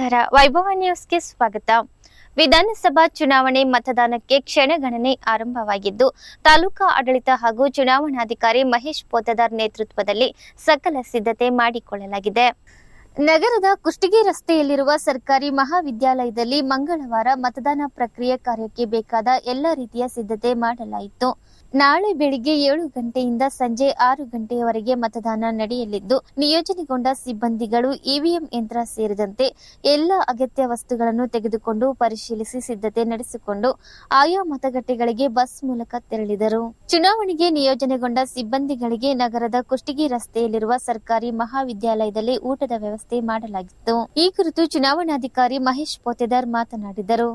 ನಮಸ್ಕಾರ. ವೈಭವ ನ್ಯೂಸ್ಗೆ ಸ್ವಾಗತ. ವಿಧಾನಸಭಾ ಚುನಾವಣೆ ಮತದಾನಕ್ಕೆ ಕ್ಷಣಗಣನೆ ಆರಂಭವಾಗಿದ್ದು, ತಾಲೂಕಾ ಆಡಳಿತ ಹಾಗೂ ಚುನಾವಣಾಧಿಕಾರಿ ಮಹೇಶ್ ಪೋತದಾರ್ ನೇತೃತ್ವದಲ್ಲಿ ಸಕಲ ಸಿದ್ಧತೆ ಮಾಡಿಕೊಳ್ಳಲಾಗಿದೆ. ನಗರದ ಕುಷ್ಟಗಿ ರಸ್ತೆಯಲ್ಲಿರುವ ಸರ್ಕಾರಿ ಮಹಾವಿದ್ಯಾಲಯದಲ್ಲಿ ಮಂಗಳವಾರ ಮತದಾನ ಪ್ರಕ್ರಿಯೆ ಕಾರ್ಯಕ್ಕೆ ಬೇಕಾದ ಎಲ್ಲ ರೀತಿಯ ಸಿದ್ಧತೆ ಮಾಡಲಾಯಿತು. ನಾಳೆ ಬೆಳಿಗ್ಗೆ 7 ಗಂಟೆಯಿಂದ ಸಂಜೆ 6 ಗಂಟೆಯವರೆಗೆ ಮತದಾನ ನಡೆಯಲಿದ್ದು, ನಿಯೋಜನೆಗೊಂಡ ಸಿಬ್ಬಂದಿಗಳು ಇವಿಎಂ ಯಂತ್ರ ಸೇರಿದಂತೆ ಎಲ್ಲ ಅಗತ್ಯ ವಸ್ತುಗಳನ್ನು ತೆಗೆದುಕೊಂಡು ಪರಿಶೀಲಿಸಿ ಸಿದ್ಧತೆ ನಡೆಸಿಕೊಂಡು ಆಯಾ ಮತಗಟ್ಟೆಗಳಿಗೆ ಬಸ್ ಮೂಲಕ ತೆರಳಿದರು. ಚುನಾವಣೆಗೆ ನಿಯೋಜನೆಗೊಂಡ ಸಿಬ್ಬಂದಿಗಳಿಗೆ ನಗರದ ಕುಷ್ಟಗಿ ರಸ್ತೆಯಲ್ಲಿರುವ ಸರ್ಕಾರಿ ಮಹಾವಿದ್ಯಾಲಯದಲ್ಲಿ ಊಟದ ವ್ಯವಸ್ಥೆ ಮಾಡಲಾಗಿತ್ತು. ಈ ಕುರಿತು ಚುನಾವಣಾಧಿಕಾರಿ ಮಹೇಶ್ ಪೋತದಾರ್ ಮಾತನಾಡಿದರು.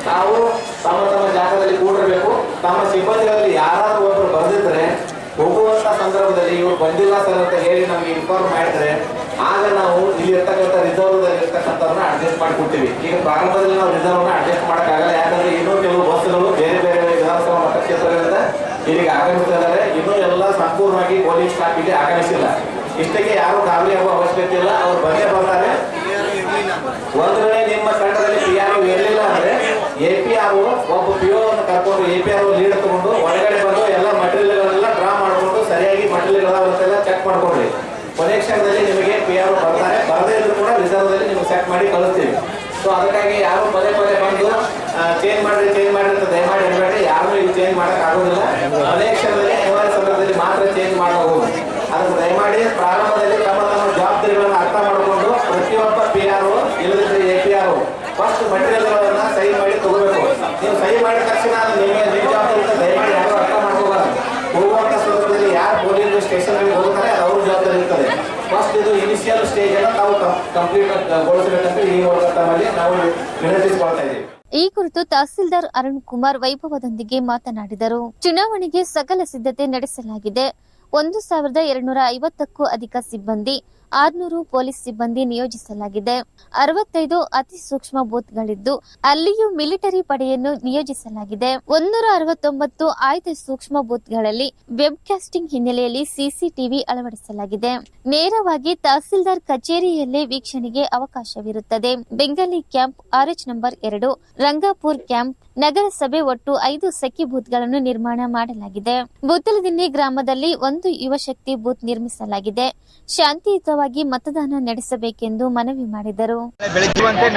ನಾವು ತಮ್ಮ ತಮ್ಮ ಜಾಗದಲ್ಲಿ ಕೂಡಿರಬೇಕು. ತಮ್ಮ ಸಿಬ್ಬಂದಿಗಳಲ್ಲಿ ಯಾರಾದ್ರೂ ಒಬ್ಬರು ಬರೆದಿದ್ರೆ ಹೋಗುವಂತ ಸಂದರ್ಭದಲ್ಲಿ ಇವರು ಬಂದಿಲ್ಲ ಸರ್ ಅಂತ ಹೇಳಿ ನಮ್ಗೆ ಇನ್ಫಾರ್ಮ್ ಮಾಡಿದ್ರೆ ಆಗ ನಾವು ಇಲ್ಲಿ ಇರ್ತಕ್ಕಂಥ ರಿಸರ್ವ್ ದಲ್ಲಿ ಇರ್ತಕ್ಕಂಥವ್ರನ್ನ ಅಡ್ಜಸ್ಟ್ ಮಾಡಿಕೊಡ್ತೀವಿ. ಈಗ ಪ್ರಾರಂಭದಲ್ಲಿ ನಾವು ರಿಸರ್ವ್ ನ ಅಡ್ಜಸ್ಟ್ ಮಾಡೋಕ್ಕಾಗಲ್ಲ, ಯಾಕಂದ್ರೆ ಇನ್ನೂ ಕೆಲವು ಬಸ್ಗಳು ಬೇರೆ ಬೇರೆ ವಿಧಾನಸಭಾ ಮತಕ್ಷೇತ್ರಗಳಿಂದ ಇಲ್ಲಿಗೆ ಆಗಮಿಸಿದ್ದಾರೆ. ಇನ್ನೂ ಎಲ್ಲ ಸಂಪೂರ್ಣವಾಗಿ ಪೊಲೀಸ್ ಸ್ಟಾಫ್ ಇಲ್ಲಿ ಆಗಮಿಸಿಲ್ಲ. ಇಷ್ಟಕ್ಕೆ ಯಾರು ಗಾಬರಿ ಆಗುವ ಅವಶ್ಯಕತೆ ಇಲ್ಲ, ಅವ್ರು ಬಂದೇ ಬರ್ತಾರೆ. ಒಂದ್ ವೇಳೆ ನಿಮ್ಮ ತಂಡದಲ್ಲಿ PRO ಇರಲಿಲ್ಲ ಅಂದ್ರೆ APR ಒಬ್ಬ PO ಅನ್ನು ಕರ್ಕೊಂಡು APR ಲೀಡ್ ತಗೊಂಡು ಒಳಗಡೆ ಬಂದು ಎಲ್ಲ ಮಟೀರಿಯಲ್ಗಳನ್ನೆಲ್ಲ ಡ್ರಾ ಮಾಡಿಕೊಂಡು ಸರಿಯಾಗಿ ಮಟೀರಿಯಲ್ಗಳೆಲ್ಲ ಚೆಕ್ ಮಾಡ್ಕೊಡ್ರಿ. ಕೊನೆಯ ಕ್ಷಣದಲ್ಲಿ ನಿಮಗೆ PRO ಬರ್ತಾರೆ, ಬರದೇ ಇದ್ರು ಕೂಡ ರಿಸರ್ವ್ ದಲ್ಲಿ ನಿಮ್ಗೆ ಸೆಟ್ ಮಾಡಿ ಕಳಿಸ್ತೀವಿ. ಸೊ ಅದಕ್ಕಾಗಿ ಯಾರು ಪದೇ ಬಂದು ಚೇಂಜ್ ಮಾಡ್ರಿ ಅಂತ ದಯಮಾಡಿ ಹೇಳ್ಬೇಡಿ. ಯಾರು ಇಲ್ಲಿ ಚೇಂಜ್ ಮಾಡಕ್ ಆಗೋದಿಲ್ಲ. ಕೊನೆಯ ಕ್ಷಣದಲ್ಲಿ ಅನಿವಾರ್ಯ ಸಂದರ್ಭದಲ್ಲಿ ಮಾತ್ರ ಚೇಂಜ್ ಮಾಡಬಹುದು. ಅದನ್ನು ದಯಮಾಡಿ ಪ್ರಾರಂಭದಲ್ಲಿ ತಮ್ಮ ಜವಾಬ್ದಾರಿಗಳನ್ನು ಅರ್ಥ ಮಾಡಿಕೊಂಡು ಪ್ರತಿಯೊಬ್ಬ PRO ಇಲ್ಲದಿದ್ರೆ APR ಫಸ್ಟ್ ಮಟೀರಿಯಲ್ಗಳನ್ನ ಸಹಿ ಮಾಡಿ ತಗೋಬೇಕು. ನೀವು ಸಹಿ ಮಾಡಿದ ತಕ್ಷಣ ನಿಮ್ಮ ಜವಾಬ್ದಾರಿ ದಯಮಾಡಿ ಯಾರು ಅರ್ಥ ಮಾಡ್ಕೋಬಾರ್ದು. ಹೋಗುವಂತ ಸಂದರ್ಭದಲ್ಲಿ ಯಾರು ಪೊಲೀಸ್ ಸ್ಟೇಷನ್ ಹೋಗ್ತಾರೆ ಅದು ಅವ್ರ ಜವಾಬ್ದಾರಿ ಇರ್ತದೆ. ಫಸ್ಟ್ ಇದು ಇನಿಷಿಯಲ್ ಸ್ಟೇಜ್ ಅನ್ನು ನಾವು ಕಂಪ್ಲೀಟ್ ಗೊಳಿಸಬೇಕಂತ ಈ ಮೂಲಕ ತಮ್ಮಲ್ಲಿ ನಾವು ವಿನಂತಿಸಿಕೊಳ್ತಾ ಇದ್ದೀವಿ. ಈ ಕುರಿತು ತಹಸೀಲ್ದಾರ್ ಅರುಣ್ ಕುಮಾರ್ ವೈಭವದೊಂದಿಗೆ ಮಾತನಾಡಿದರು. ಚುನಾವಣೆಗೆ ಸಕಲ ಸಿದ್ಧತೆ ನಡೆಸಲಾಗಿದೆ. 1250ಕ್ಕೂ ಅಧಿಕ ಸಿಬ್ಬಂದಿ, 600 ಪೊಲೀಸ್ ಸಿಬ್ಬಂದಿ ನಿಯೋಜಿಸಲಾಗಿದೆ. 65 ಅತಿ ಸೂಕ್ಷ್ಮ ಬೂತ್ಗಳಿದ್ದು ಅಲ್ಲಿಯೂ ಮಿಲಿಟರಿ ಪಡೆಯನ್ನು ನಿಯೋಜಿಸಲಾಗಿದೆ. 169 ಆಯ್ದ ಸೂಕ್ಷ್ಮ ಬೂತ್ಗಳಲ್ಲಿ ವೆಬ್ಕಾಸ್ಟಿಂಗ್ ಹಿನ್ನೆಲೆಯಲ್ಲಿ CCTV ಅಳವಡಿಸಲಾಗಿದೆ. ನೇರವಾಗಿ ತಹಸೀಲ್ದಾರ್ ಕಚೇರಿಯಲ್ಲೇ ವೀಕ್ಷಣೆಗೆ ಅವಕಾಶವಿರುತ್ತದೆ. ಬೆಂಗಲಿ ಕ್ಯಾಂಪ್, RH ನಂಬರ್ 2, ರಂಗಾಪುರ್ ಕ್ಯಾಂಪ್, ನಗರಸಭೆ ಒಟ್ಟು 5 ಸಖಿ ಬೂತ್ಗಳನ್ನು ನಿರ್ಮಾಣ ಮಾಡಲಾಗಿದೆ. ಬೂತಲದಿನ್ನಿ ಗ್ರಾಮದಲ್ಲಿ 1 ಯುವಶಕ್ತಿ ಬೂತ್ ನಿರ್ಮಿಸಲಾಗಿದೆ. ಶಾಂತಿಯುತವಾಗಿ ಮತದಾನ ನಡೆಸಬೇಕೆಂದು ಮನವಿ ಮಾಡಿದರು.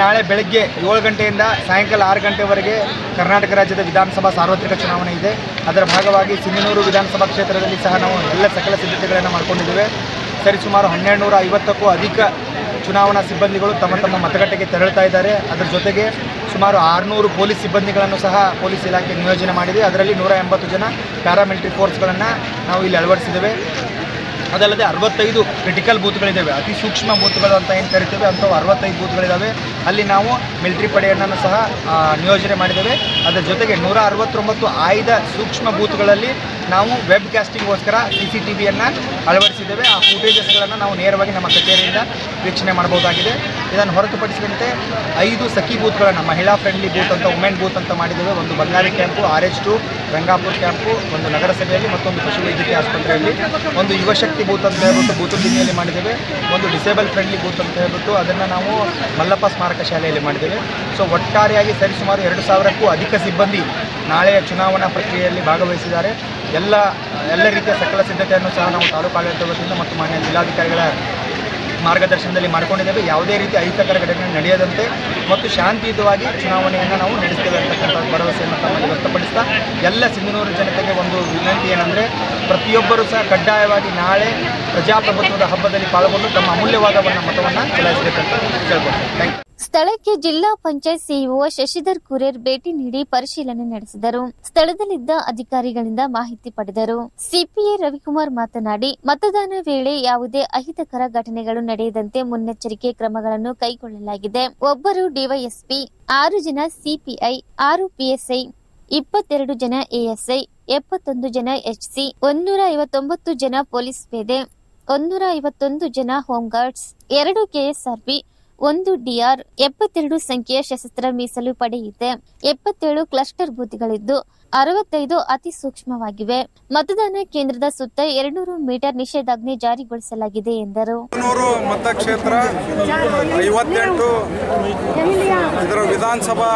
ನಾಳೆ ಬೆಳಗ್ಗೆ 7 ಗಂಟೆಯಿಂದ ಸಾಯಂಕಾಲ 6 ಗಂಟೆವರೆಗೆ ಕರ್ನಾಟಕ ರಾಜ್ಯದ ವಿಧಾನಸಭಾ ಸಾರ್ವತ್ರಿಕ ಚುನಾವಣೆ ಇದೆ. ಅದರ ಭಾಗವಾಗಿ ಸಿಂಧನೂರು ವಿಧಾನಸಭಾ ಕ್ಷೇತ್ರದಲ್ಲಿ ಸಹ ನಾವು ಎಲ್ಲ ಸಕಲ ಸಿದ್ಧತೆಗಳನ್ನು ಮಾಡಿಕೊಂಡಿದ್ದೇವೆ. ಸರಿಸುಮಾರು 1250ಕ್ಕೂ ಅಧಿಕ ಚುನಾವಣಾ ಸಿಬ್ಬಂದಿಗಳು ತಮ್ಮ ತಮ್ಮ ಮತಗಟ್ಟೆಗೆ ತೆರಳುತ್ತಾ ಇದ್ದಾರೆ. ಅದರ ಜೊತೆಗೆ ಸುಮಾರು 600 ಪೊಲೀಸ್ ಸಿಬ್ಬಂದಿಗಳನ್ನು ಸಹ ಪೊಲೀಸ್ ಇಲಾಖೆ ನಿಯೋಜನೆ ಮಾಡಿದೆ. ಅದರಲ್ಲಿ 180 ಜನ ಪ್ಯಾರಾಮಿಲಿಟರಿ ಫೋರ್ಸ್ಗಳನ್ನು ನಾವು ಇಲ್ಲಿ ಅಳವಡಿಸಿದ್ದೇವೆ. ಅದಲ್ಲದೆ 65 ಕ್ರಿಟಿಕಲ್ ಬೂತ್ಗಳಿದ್ದಾವೆ, ಅತಿ ಸೂಕ್ಷ್ಮ ಬೂತ್ಗಳು ಅಂತ ಏನು ಕರಿತೇವೆ ಅಂಥವು 65 ಬೂತ್ಗಳಿದ್ದಾವೆ. ಅಲ್ಲಿ ನಾವು ಮಿಲಿಟರಿ ಪಡೆಯನ್ನು ಸಹ ನಿಯೋಜನೆ ಮಾಡಿದ್ದೇವೆ. ಅದರ ಜೊತೆಗೆ 169 ಆಯ್ದ ಸೂಕ್ಷ್ಮ ಬೂತ್ಗಳಲ್ಲಿ ನಾವು ವೆಬ್ ಕ್ಯಾಸ್ಟಿಂಗ್ಗೋಸ್ಕರ CCTVಯನ್ನು ಅಳವಡಿಸಿದ್ದೇವೆ. ಆ ಫುಟೇಜಸ್ಗಳನ್ನು ನಾವು ನೇರವಾಗಿ ನಮ್ಮ ಕಚೇರಿಯಿಂದ ವೀಕ್ಷಣೆ ಮಾಡಬಹುದಾಗಿದೆ. ಇದನ್ನು ಹೊರತುಪಡಿಸಿದಂತೆ 5 ಸಖಿ ಬೂತ್ಗಳನ್ನು ಮಹಿಳಾ ಫ್ರೆಂಡ್ಲಿ ಬೂತ್ ಅಂತ, ವುಮೆನ್ ಬೂತ್ ಅಂತ ಮಾಡಿದ್ದೇವೆ. ಒಂದು ಬಂಗಾರಿ ಕ್ಯಾಂಪು, RH2 ರಂಗಾಪುರ್ ಕ್ಯಾಂಪು, ಒಂದು ನಗರಸಭೆಯಲ್ಲಿ, ಮತ್ತೊಂದು ಪಶುವೈದ್ಯಕೀಯ ಆಸ್ಪತ್ರೆಯಲ್ಲಿ, ಒಂದು ಯುವಶಕ್ತಿ ಬೂತ್ ಅಂತ ಹೇಳ್ಬಿಟ್ಟು ಬೂತುದಿನ್ನಿಯಲ್ಲಿ ಮಾಡಿದ್ದೇವೆ. ಒಂದು ಡಿಸೇಬಲ್ ಫ್ರೆಂಡ್ಲಿ ಬೂತ್ ಅಂತ ಹೇಳ್ಬಿಟ್ಟು ಅದನ್ನು ನಾವು ಮಲ್ಲಪ್ಪ ಸ್ಮಾರಕ ಶಾಲೆಯಲ್ಲಿ ಮಾಡಿದ್ದೇವೆ. ಸೊ ಒಟ್ಟಾರೆಯಾಗಿ ಸರಿಸುಮಾರು 2000ಕ್ಕೂ ಅಧಿಕ ಸಿಬ್ಬಂದಿ ನಾಳೆಯ ಚುನಾವಣಾ ಪ್ರಕ್ರಿಯೆಯಲ್ಲಿ ಭಾಗವಹಿಸಿದ್ದಾರೆ. ಎಲ್ಲ ರೀತಿಯ ಸಕಲ ಸಿದ್ಧತೆಯನ್ನು ಸಹ ನಾವು ತಾಲೂಕು ಆಡಳಿತ ವತಿಯಿಂದ ಮತ್ತು ಮಾನ್ಯ ಜಿಲ್ಲಾಧಿಕಾರಿಗಳ ಮಾರ್ಗದರ್ಶನದಲ್ಲಿ ಮಾಡಿಕೊಂಡಿದ್ದೇವೆ. ಯಾವುದೇ ರೀತಿ ಅಹಿತಕರ ಘಟನೆ ನಡೆಯದಂತೆ ಮತ್ತು ಶಾಂತಿಯುತವಾಗಿ ಚುನಾವಣೆಯನ್ನು ನಾವು ನಡೆಸ್ತೇವೆ ಅಂತಕ್ಕಂಥ ಭರವಸೆಯನ್ನು ತಮ್ಮಲ್ಲಿ ವ್ಯಕ್ತಪಡಿಸ್ತಾ ಎಲ್ಲ ಸಿಂಧನೂರು ಜನತೆಗೆ ಒಂದು ವಿನಂತಿ ಏನಂದರೆ, ಪ್ರತಿಯೊಬ್ಬರೂ ಸಹ ಕಡ್ಡಾಯವಾಗಿ ನಾಳೆ ಪ್ರಜಾಪ್ರಭುತ್ವದ ಹಬ್ಬದಲ್ಲಿ ಪಾಲ್ಗೊಂಡು ತಮ್ಮ ಅಮೂಲ್ಯವಾದ ಮತವನ್ನು ಚಲಾಯಿಸಬೇಕಂತ ಕೇಳ್ಕೊಳ್ತೇವೆ. Thank you. ಸ್ಥಳಕ್ಕೆ ಜಿಲ್ಲಾ ಪಂಚಾಯತ್ ಸಿಇಒ ಶಶಿಧರ್ ಕುರೇರ್ ಭೇಟಿ ನೀಡಿ ಪರಿಶೀಲನೆ ನಡೆಸಿದರು. ಸ್ಥಳದಲ್ಲಿದ್ದ ಅಧಿಕಾರಿಗಳಿಂದ ಮಾಹಿತಿ ಪಡೆದರು. ಸಿಪಿಐ ರವಿಕುಮಾರ್ ಮಾತನಾಡಿ, ಮತದಾನ ವೇಳೆ ಯಾವುದೇ ಅಹಿತಕರ ಘಟನೆಗಳು ನಡೆಯದಂತೆ ಮುನ್ನೆಚ್ಚರಿಕೆ ಕ್ರಮಗಳನ್ನು ಕೈಗೊಳ್ಳಲಾಗಿದೆ. ಒಬ್ಬರು ಡಿವೈಎಸ್ಪಿ, 6 ಜನ ಸಿಪಿಐ, 6 PSI, 22 ಜನ ASI, 71 ಜನ HC, 159 ಜನ ಪೊಲೀಸ್ ಪೇದೆ, 151 ಜನ ಹೋಂಗಾರ್ಡ್ಸ್, 2 KSRP, 1 DR, 72 ಸಂಖ್ಯೆಯ ಸಶಸ್ತ್ರ ಮೀಸಲು ಪಡೆ ಇದೆ. 77 ಕ್ಲಸ್ಟರ್ ಬೂತ್ಗಳಿದ್ದು 65 ಅತಿ ಸೂಕ್ಷ್ಮವಾಗಿವೆ. ಮತದಾನ ಕೇಂದ್ರದ ಸುತ್ತ 200 ಮೀಟರ್ ನಿಷೇಧಾಜ್ಞೆ ಜಾರಿಗೊಳಿಸಲಾಗಿದೆ ಎಂದರು. ಮತಕ್ಷೇತ್ರ 58 ಇದರ ವಿಧಾನಸಭಾ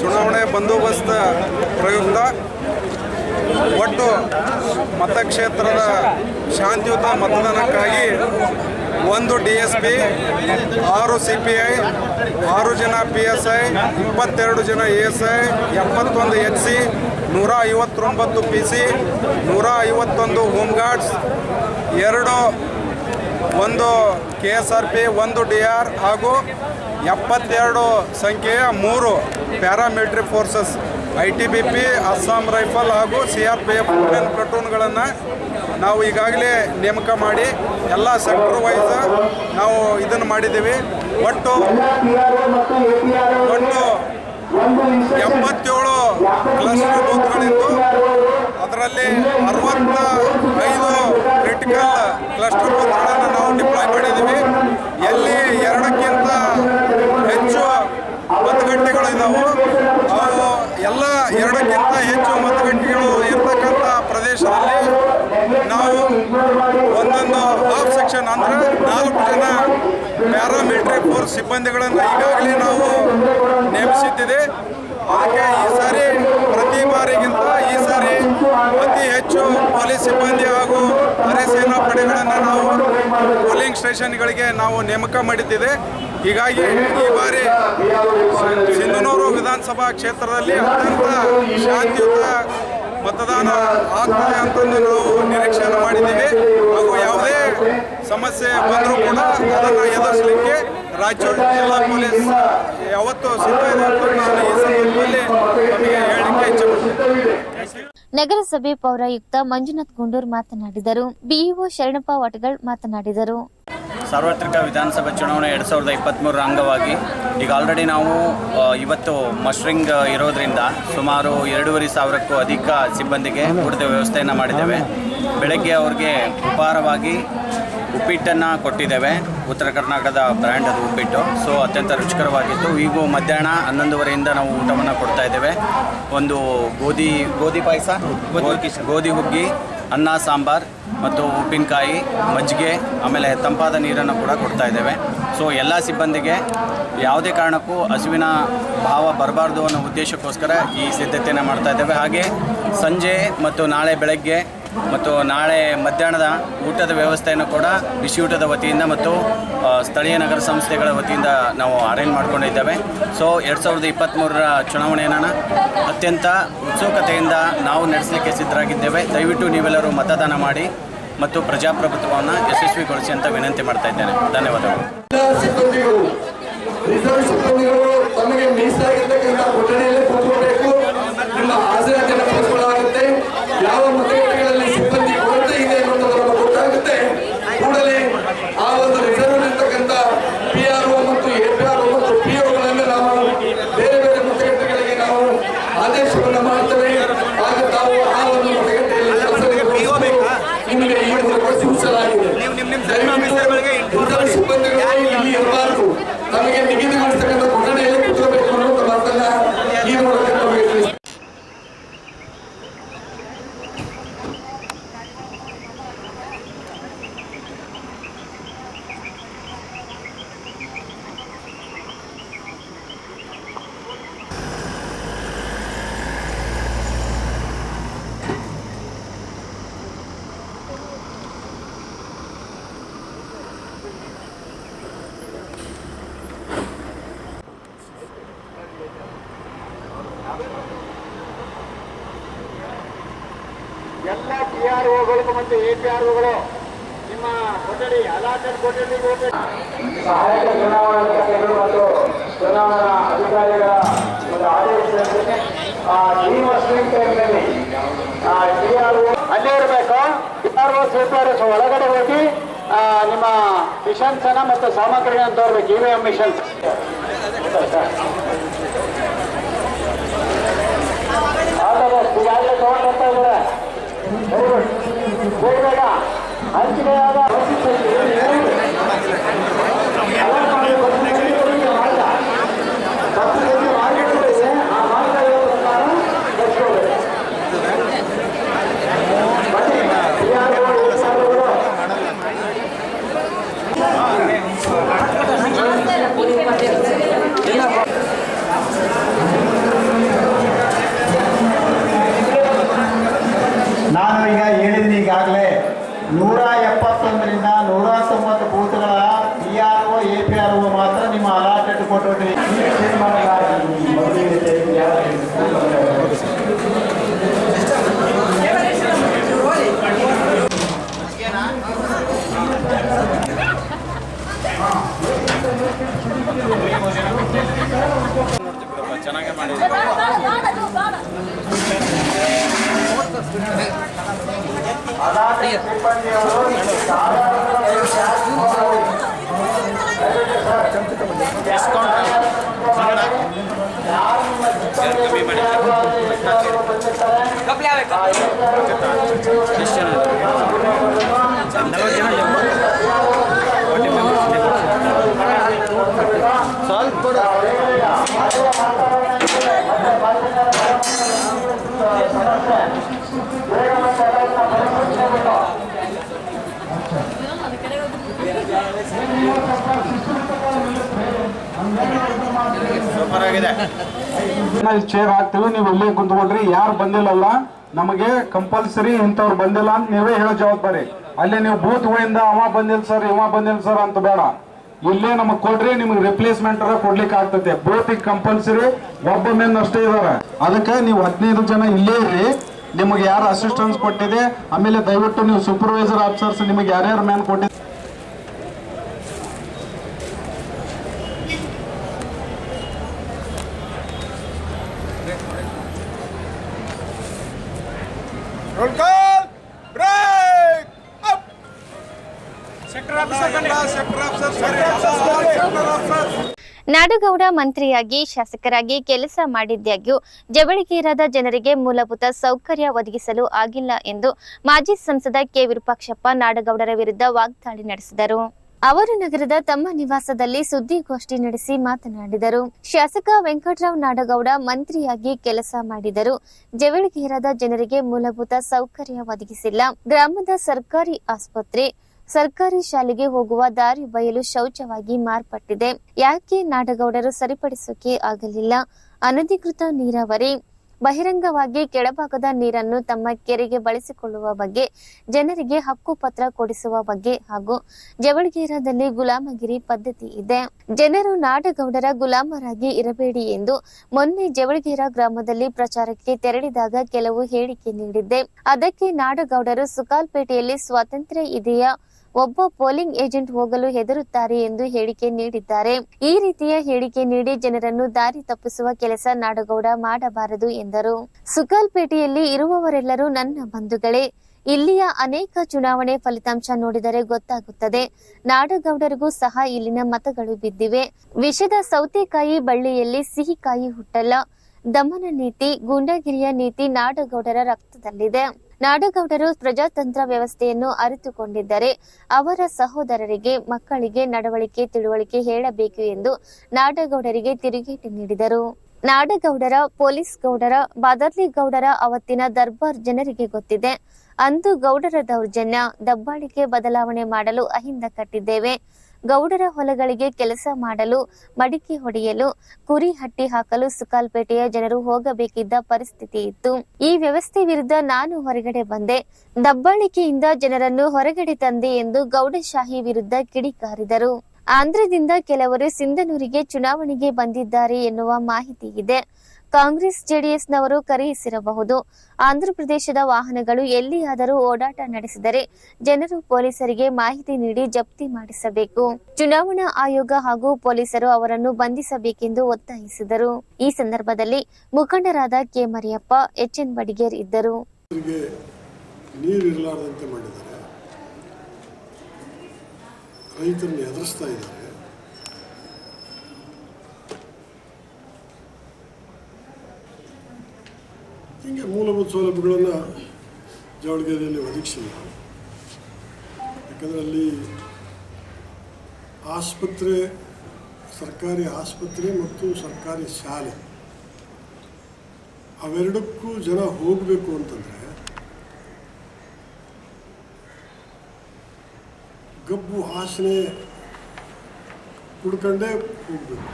ಚುನಾವಣೆ ಬಂದೋಬಸ್ತ್ ಪ್ರಯುಕ್ತ ಒಟ್ಟು ಮತಕ್ಷೇತ್ರದ ಶಾಂತಿಯುತ ಮತದಾನಕ್ಕಾಗಿ 1 DSP, 6 CPI, 6 ಜನ PSI, 22 ಜನ ASI, 71 HC, 159 PC, 151 home guards, 1 KSRP, 1 DR ಹಾಗೂ 72 ಸಂಖ್ಯೆಯ 3 paramilitary forces ITBP, Assam rifle ಹಾಗೂ CRPF ಪ್ಲಟೂನ್ಗಳನ್ನು ನಾವು ಈಗಾಗಲೇ ನೇಮಕ ಮಾಡಿ ಎಲ್ಲ ಸೆಕ್ಟರ್ ವೈಸ್ ನಾವು ಇದನ್ನು ಮಾಡಿದ್ದೀವಿ. ಒಟ್ಟು 77 ಕ್ಲಸ್ಟರ್ ಬೂತ್ಗಳಿದ್ದು ಅದರಲ್ಲಿ 65 ಕ್ರಿಟಿಕಲ್ ಕ್ಲಸ್ಟರ್ ಬೂತ್ಗಳನ್ನು ನಾವು ಡಿಪ್ಲಾಯ್ ಮಾಡಿದ್ದೀವಿ. ಎಲ್ಲಿ 2ಕ್ಕಿಂತ ಹೆಚ್ಚು ಮತಗಟ್ಟೆಗಳು ಇದ್ದಾವೆ ಅವು ಎಲ್ಲ 2ಕ್ಕಿಂತ ಹೆಚ್ಚು ಮತಗಟ್ಟೆಗಳು ಇರ್ತಕ್ಕಂಥ ಪ್ರದೇಶದಲ್ಲಿ ನಾವು ಒಂದೊಂದು ಹಾಫ್ ಸೆಕ್ಷನ್ ಅಂದರೆ 4 ಜನ ಪ್ಯಾರಾಮಿಲಿಟರಿ ಫೋರ್ಸ್ ಸಿಬ್ಬಂದಿಗಳನ್ನು ಈಗಾಗಲೇ ನಾವು ನೇಮಿಸಿದ್ದಿದೆ. ಅದಕ್ಕೆ ಈ ಸಾರಿ ಪ್ರತಿ ಬಾರಿಗಿಂತ ಈ ಸಾರಿ ಅತಿ ಹೆಚ್ಚು ಪೊಲೀಸ್ ಸಿಬ್ಬಂದಿ ಹಾಗೂ ಅರೆಸೇನಾ ಪಡೆಗಳನ್ನು ನಾವು ಪೋಲಿಂಗ್ ಸ್ಟೇಷನ್ಗಳಿಗೆ ನಾವು ನೇಮಕ ಮಾಡಿದ್ದಿದೆ. ಹೀಗಾಗಿ ಈ ಬಾರಿ ಸಿಂಧನೂರು ವಿಧಾನಸಭಾ ಕ್ಷೇತ್ರದಲ್ಲಿ ಅತ್ಯಂತ ಶಾಂತಿಯುತ ಮತದಾನ ಆಗ್ತದೆ ಅಂತಂದು ನಾವು ನಿರೀಕ್ಷೆಯನ್ನು ಮಾಡಿದ್ದೀವಿ. ಹಾಗೂ ಯಾವುದೇ ಸಮಸ್ಯೆ ಬಂದರೂ ಕೂಡ ಅದನ್ನು ಎದುರಿಸಲಿಕ್ಕೆ ರಾಯಚೂರು ಜಿಲ್ಲಾ ಪೊಲೀಸ್ ಯಾವತ್ತೂ ಸಿದ್ಧ ಇದೆ ಅಂತ ನಾನು ಈ ಸಂದರ್ಭದಲ್ಲಿ ನಮಗೆ ಹೇಳಲಿಕ್ಕೆ ಇಚ್ಛೆಪಡ್ತೀನಿ. ನಗರಸಭೆ ಪೌರಾಯುಕ್ತ ಮಂಜುನಾಥ್ ಗುಂಡೂರ್ ಮಾತನಾಡಿದರು. BEO ಶರಣಪ್ಪ ವಟಗಳ್ ಮಾತನಾಡಿದರು. ಸಾರ್ವತ್ರಿಕ ವಿಧಾನಸಭಾ ಚುನಾವಣೆ 2023 ಅಂಗವಾಗಿ ಈಗ ಆಲ್ರೆಡಿ ನಾವು ಇವತ್ತು ಮಸ್ಟ್ರಿಂಗ್ ಇರೋದ್ರಿಂದ ಸುಮಾರು 2,500ಕ್ಕೂ ಅಧಿಕ ಸಿಬ್ಬಂದಿಗೆ ಊಟದ ವ್ಯವಸ್ಥೆಯನ್ನು ಮಾಡಿದ್ದೇವೆ. ಬೆಳಗ್ಗೆ ಅವ್ರಿಗೆ ಉಪಹಾರವಾಗಿ ಉಪ್ಪಿಟ್ಟನ್ನು ಕೊಟ್ಟಿದ್ದೇವೆ. ಉತ್ತರ ಕರ್ನಾಟಕದ ಬ್ರ್ಯಾಂಡ್ ಅದು ಉಪ್ಪಿಟ್ಟು. ಸೊ ಅತ್ಯಂತ ರುಚಿಕರವಾಗಿತ್ತು. ಈಗ ಮಧ್ಯಾಹ್ನ 11:30ಯಿಂದ ನಾವು ಊಟವನ್ನು ಕೊಡ್ತಾ ಇದ್ದೇವೆ. ಒಂದು ಗೋಧಿ ಪಾಯಸ, ಗೋಧಿ ಹುಗ್ಗಿ, ಅನ್ನ ಸಾಂಬಾರ್ ಮತ್ತು ಉಪ್ಪಿನಕಾಯಿ, ಮಜ್ಜಿಗೆ, ಆಮೇಲೆ ತಂಪಾದ ನೀರನ್ನು ಕೂಡ ಕೊಡ್ತಾ ಇದ್ದೇವೆ. ಸೊ ಎಲ್ಲ ಸಿಬ್ಬಂದಿಗೆ ಯಾವುದೇ ಕಾರಣಕ್ಕೂ ಹಸಿವಿನ ಭಾವ ಬರಬಾರ್ದು ಅನ್ನೋ ಉದ್ದೇಶಕ್ಕೋಸ್ಕರ ಈ ಸಿದ್ಧತೆಯನ್ನು ಮಾಡ್ತಾ ಇದ್ದೇವೆ. ಹಾಗೆ ಸಂಜೆ ಮತ್ತು ನಾಳೆ ಬೆಳಗ್ಗೆ ಮತ್ತು ನಾಳೆ ಮಧ್ಯಾಹ್ನದ ಊಟದ ವ್ಯವಸ್ಥೆಯನ್ನು ಕೂಡ ಬಿಸಿಯೂಟದ ವತಿಯಿಂದ ಮತ್ತು ಸ್ಥಳೀಯ ನಗರ ಸಂಸ್ಥೆಗಳ ವತಿಯಿಂದ ನಾವು ಅರೇಂಜ್ ಮಾಡ್ಕೊಂಡಿದ್ದೇವೆ. ಸೊ 2023ರ ಚುನಾವಣೆಯನ್ನು ಅತ್ಯಂತ ಉತ್ಸುಕತೆಯಿಂದ ನಾವು ನಡೆಸಲಿಕ್ಕೆ ಸಿದ್ಧರಾಗಿದ್ದೇವೆ. ದಯವಿಟ್ಟು ನೀವೆಲ್ಲರೂ ಮತದಾನ ಮಾಡಿ ಮತ್ತು ಪ್ರಜಾಪ್ರಭುತ್ವವನ್ನು ಯಶಸ್ವಿಗೊಳಿಸಿ ಅಂತ ವಿನಂತಿ ಮಾಡ್ತಾ ಇದ್ದೇನೆ. ಧನ್ಯವಾದಗಳು. ಸಿಬ್ಬಂದಿಗಳು ತಮಗೆ ಮೀಸಲಾಗಿರ್ತಕ್ಕಂಥ ಕೊಠಡಿಯಲ್ಲೇ ಕೂತ್ಕೋಬೇಕು. ನಿಮ್ಮ ಹಾಜರಾತಿಯನ್ನು ಪಡಿಸಿಕೊಳ್ಳಲಾಗುತ್ತೆ. ಯಾವ ಮತಗಟ್ಟೆಗಳಲ್ಲಿ ಸಿಬ್ಬಂದಿ ಕೊರತೆ ಇದೆ ಅನ್ನೋದು ನಮಗೆ ಗೊತ್ತಾಗುತ್ತೆ. ಕೂಡಲೇ ಆ ಒಂದು ರಿಸರ್ವ್ ಇರ್ತಕ್ಕಂಥ PRO ಮತ್ತು APRO ಮತ್ತು POಗಳನ್ನು ನಾವು ಬೇರೆ ಬೇರೆ ಮತಗಟ್ಟೆಗಳಿಗೆ ನಾವು ಆದೇಶವನ್ನು ಮಾಡ್ತೇವೆ. ಆಗ ತಾವು ಆ ಒಂದು ಮತಗಟ್ಟೆಯಲ್ಲಿ ನಿಮಗೆ ಈ ಮೂಲಕ ಸೂಚಿಸಲಾಗಿದೆ. ಸಿಬ್ಬಂದಿಗಳು ಇಲ್ಲಿ ಇರಬಾರದು. ನಮಗೆ ನಿಗದಿಗೊಳಿಸ್ತಕ್ಕಂಥ ಕೊಠಡಿಯಲ್ಲಿ ಕೂತ್ಕೋಬೇಕು ಅನ್ನುವಂಥ ಮಾತನ್ನ ಈ ಮೂಲಕ ನಮಗೆ ತಿಳಿಸಿ. ಎಲ್ಲ PROಗಳು ಮತ್ತು APROಗಳು ನಿಮ್ಮ ಕೊಠಡಿ ಅಲಾಟೆಡ್ ಕೊಠಡಿಗೆ ಹೋಗಬೇಕು. ಸಹಾಯಕ ಚುನಾವಣಾಧಿಕಾರಿಗಳು ಮತ್ತು ಚುನಾವಣಾ ಅಧಿಕಾರಿಗಳ ಒಂದು ಆದೇಶದಂತೆ ಈ ಮಸ್ಟ್ರಿಂಗ್ ಟೈಮ್ನಲ್ಲಿ ಅಲ್ಲೇ ಇರಬೇಕು. PROs ಒಳಗಡೆ ಹೋಗಿ ನಿಮ್ಮ ಮಿಷನ್ಸ್ ಅನ್ನ ಮತ್ತು ಸಾಮಗ್ರಿಗಳನ್ನು ತೋರ್ಬೇಕು. EVM ಮಿಷನ್ಸ್ ಈಗಾಗಲೇ ತಗೊಂಡ್ತಾ ಇದ್ದಾರೆ. ಬೇಗ ಹಂಚಿಕೆಯಾದ ನಿಮ್ಮ ಅಲಾಟೆಡ್ ಕೊಟ್ಟರೆ ಚೆನ್ನಾಗೇ ಮಾಡಿದ್ರು. ಕಮ್ಮಿ ಚೇರ್ ಹಾಕ್ತೀವಿ, ನೀವು ಇಲ್ಲೇ ಕುಂತ್ಕೊಳ್ರಿ. ಯಾರು ಬಂದಿಲ್ಲಲ್ಲ ನಮಗೆ ಕಂಪಲ್ಸರಿ ಇಂಥವ್ರು ಬಂದಿಲ್ಲ ಅಂತ ನೀವೇ ಹೇಳೋ ಜವಾಬ್ದಾರಿ. ಅಲ್ಲಿ ನೀವು ಬೂತ್ಗಳಿಂದ ಅವ ಬಂದಿಲ್ಲ ಸರ್ ಇವ ಬಂದಿಲ್ಲ ಸರ್ ಅಂತ ಬೇಡ, ಇಲ್ಲೇ ನಮಗ್ ಕೊಡ್ರಿ, ನಿಮ್ಗೆ ರಿಪ್ಲೇಸ್ಮೆಂಟ್ ಕೊಡ್ಲಿಕ್ಕೆ ಆಗ್ತದೆ. ಬೂತಿಗೆ ಕಂಪಲ್ಸರಿ ಒಬ್ಬ ಮೇನ್ ಅಷ್ಟೇ ಇದಾರೆ. ಅದಕ್ಕೆ ನೀವು 15 ಜನ ಇಲ್ಲೇ ಇರ್ರಿ. ನಿಮಗೆ ಯಾರು ಅಸಿಸ್ಟೆನ್ಸ್ ಕೊಟ್ಟಿದೆ, ಆಮೇಲೆ ದಯವಿಟ್ಟು ನೀವು ಸೂಪರ್ವೈಸರ್ ಆಫೀಸರ್ಸ್ ನಿಮಗೆ ಯಾರ್ಯಾರು ಮ್ಯಾನ್ ಕೊಟ್ಟಿದೆ ನಾಡಗೌಡ ಮಂತ್ರಿಯಾಗಿ ಶಾಸಕರಾಗಿ ಕೆಲಸ ಮಾಡಿದ್ದಾಗ್ಯೂ ಜವಳಗೀರದ ಜನರಿಗೆ ಮೂಲಭೂತ ಸೌಕರ್ಯ ಒದಗಿಸಲು ಆಗಿಲ್ಲ ಎಂದು ಮಾಜಿ ಸಂಸದ ಕೆ ವಿರೂಪಾಕ್ಷಪ್ಪ ನಾಡಗೌಡರ ವಿರುದ್ಧ ವಾಗ್ದಾಳಿ ನಡೆಸಿದರು. ಅವರು ನಗರದ ತಮ್ಮ ನಿವಾಸದಲ್ಲಿ ಸುದ್ದಿಗೋಷ್ಠಿ ನಡೆಸಿ ಮಾತನಾಡಿದರು. ಶಾಸಕ ವೆಂಕಟರಾವ್ ನಾಡಗೌಡ ಮಂತ್ರಿಯಾಗಿ ಕೆಲಸ ಮಾಡಿದರು. ಜವಳಗೀರದ ಜನರಿಗೆ ಮೂಲಭೂತ ಸೌಕರ್ಯ ಒದಗಿಸಿಲ್ಲ. ಗ್ರಾಮದ ಸರ್ಕಾರಿ ಆಸ್ಪತ್ರೆ, ಸರ್ಕಾರಿ ಶಾಲೆಗೆ ಹೋಗುವ ದಾರಿ ಬಯಲು ಶೌಚವಾಗಿ ಮಾರ್ಪಟ್ಟಿದೆ. ಯಾಕೆ ನಾಡಗೌಡರು ಸರಿಪಡಿಸೋಕೆ ಆಗಲಿಲ್ಲ? ಅನಧಿಕೃತ ನೀರಾವರಿ, ಬಹಿರಂಗವಾಗಿ ಕೆಳಭಾಗದ ನೀರನ್ನು ತಮ್ಮ ಕೆರೆಗೆ ಬಳಸಿಕೊಳ್ಳುವ ಬಗ್ಗೆ, ಜನರಿಗೆ ಹಕ್ಕುಪತ್ರ ಕೊಡಿಸುವ ಬಗ್ಗೆ ಹಾಗೂ ಜವಳಗೀರದಲ್ಲಿ ಗುಲಾಮಗಿರಿ ಪದ್ಧತಿ ಇದೆ. ಜನರು ನಾಡಗೌಡರ ಗುಲಾಮರಾಗಿ ಇರಬೇಡಿ ಎಂದು ಮೊನ್ನೆ ಜವಳಗೀರ ಗ್ರಾಮದಲ್ಲಿ ಪ್ರಚಾರಕ್ಕೆ ತೆರಳಿದಾಗ ಕೆಲವು ಹೇಳಿಕೆ ನೀಡಿದ್ದೆ. ಅದಕ್ಕೆ ನಾಡಗೌಡರು ಸುಕಾಲ್ಪೇಟೆಯಲ್ಲಿ ಸ್ವಾತಂತ್ರ್ಯ ಇದೆಯಾ, ಒಬ್ಬ ಪೋಲಿಂಗ್ ಏಜೆಂಟ್ ಹೋಗಲು ಹೆದರುತ್ತಾರೆ ಎಂದು ಹೇಳಿಕೆ ನೀಡಿದ್ದಾರೆ. ಈ ರೀತಿಯ ಹೇಳಿಕೆ ನೀಡಿ ಜನರನ್ನು ದಾರಿ ತಪ್ಪಿಸುವ ಕೆಲಸ ನಾಡಗೌಡ ಮಾಡಬಾರದು ಎಂದರು. ಸುಕಾಲ್ಪೇಟೆಯಲ್ಲಿ ಇರುವವರೆಲ್ಲರೂ ನನ್ನ ಬಂಧುಗಳೇ. ಇಲ್ಲಿಯ ಅನೇಕ ಚುನಾವಣೆ ಫಲಿತಾಂಶ ನೋಡಿದರೆ ಗೊತ್ತಾಗುತ್ತದೆ. ನಾಡಗೌಡರಿಗೂ ಸಹ ಇಲ್ಲಿನ ಮತಗಳು ಬಿದ್ದಿವೆ. ವಿಷದ ಸೌತೆಕಾಯಿ ಬಳ್ಳಿಯಲ್ಲಿ ಸಿಹಿಕಾಯಿ ಹುಟ್ಟಲ್ಲ. ದಮನ ನೀತಿ, ಗೂಂಡಾಗಿರಿಯ ನೀತಿ ನಾಡಗೌಡರ ರಕ್ತದಲ್ಲಿದೆ. ನಾಡಗೌಡರು ಪ್ರಜಾತಂತ್ರ ವ್ಯವಸ್ಥೆಯನ್ನು ಅರಿತುಕೊಂಡಿದ್ದರೆ ಅವರ ಸಹೋದರರಿಗೆ, ಮಕ್ಕಳಿಗೆ ನಡವಳಿಕೆ, ತಿಳುವಳಿಕೆ ಹೇಳಬೇಕು ಎಂದು ನಾಡಗೌಡರಿಗೆ ತಿರುಗೇಟು ನೀಡಿದರು. ನಾಡಗೌಡರ, ಪೊಲೀಸ್ ಗೌಡರ, ಬಾದರ್ಲಿ ಗೌಡರ ಅವತ್ತಿನ ದರ್ಬಾರ್ ಜನರಿಗೆ ಗೊತ್ತಿದೆ. ಅಂದು ಗೌಡರ ದೌರ್ಜನ್ಯ, ದಬ್ಬಾಳಿಕೆ ಬದಲಾವಣೆ ಮಾಡಲು ಅಹಿಂದ ಕಟ್ಟಿದ್ದೇವೆ. ಗೌಡರ ಹೊಲಗಳಿಗೆ ಕೆಲಸ ಮಾಡಲು, ಮಡಿಕೆ ಹೊಡೆಯಲು, ಕುರಿ ಹಟ್ಟಿ ಹಾಕಲು ಸುಕಾಲ್ಪೇಟೆಯ ಜನರು ಹೋಗಬೇಕಿದ್ದ ಪರಿಸ್ಥಿತಿ ಇತ್ತು. ಈ ವ್ಯವಸ್ಥೆ ವಿರುದ್ಧ ನಾನು ಹೊರಗಡೆ ಬಂದೆ. ದಬ್ಬಾಳಿಕೆಯಿಂದ ಜನರನ್ನು ಹೊರಗಡೆ ತಂದೆ ಎಂದು ಗೌಡಶಾಹಿ ವಿರುದ್ಧ ಕಿಡಿಕಾರಿದರು. ಆಂಧ್ರದಿಂದ ಕೆಲವರು ಸಿಂಧನೂರಿಗೆ ಚುನಾವಣೆಗೆ ಬಂದಿದ್ದಾರೆ ಎನ್ನುವ ಮಾಹಿತಿ ಇದೆ. ಕಾಂಗ್ರೆಸ್ ಜೆಡಿಎಸ್ನವರು ಕರೆಯಿಸಿರಬಹುದು. ಆಂಧ್ರಪ್ರದೇಶದ ವಾಹನಗಳು ಎಲ್ಲಿಯಾದರೂ ಓಡಾಟ ನಡೆಸಿದರೆ ಜನರು ಪೊಲೀಸರಿಗೆ ಮಾಹಿತಿ ನೀಡಿ ಜಪ್ತಿ ಮಾಡಿಸಬೇಕು. ಚುನಾವಣಾ ಆಯೋಗ ಹಾಗೂ ಪೊಲೀಸರು ಅವರನ್ನು ಬಂಧಿಸಬೇಕೆಂದು ಒತ್ತಾಯಿಸಿದರು. ಈ ಸಂದರ್ಭದಲ್ಲಿ ಮುಖಂಡರಾದ ಕೆ ಮರಿಯಪ್ಪ, ಎಚ್ಎನ್ ಬಡಿಗೇರ್ ಇದ್ದರು. ನೀರಿರಲಾರದಂತೆ ಮಾಡಿದ್ದಾರೆ, ರೈತರನ್ನು ಎದುರಿಸ್ತಾ ಇದ್ದಾರೆ. ಹೀಗೆ ಮೂಲಭೂತ ಸೌಲಭ್ಯಗಳನ್ನು ಜವಳಗಿರಿಯಲ್ಲಿ ಒದಗಿಸಿಲ್ಲ. ಯಾಕಂದರೆ ಅಲ್ಲಿ ಆಸ್ಪತ್ರೆ, ಸರ್ಕಾರಿ ಆಸ್ಪತ್ರೆ ಮತ್ತು ಸರ್ಕಾರಿ ಶಾಲೆ ಅವೆರಡಕ್ಕೂ ಜನ ಹೋಗಬೇಕು ಅಂತಂದರೆ ಗಬ್ಬು ವಾಸನೆ ಕುಡ್ಕೊಂಡೇ ಹೋಗಬೇಕು.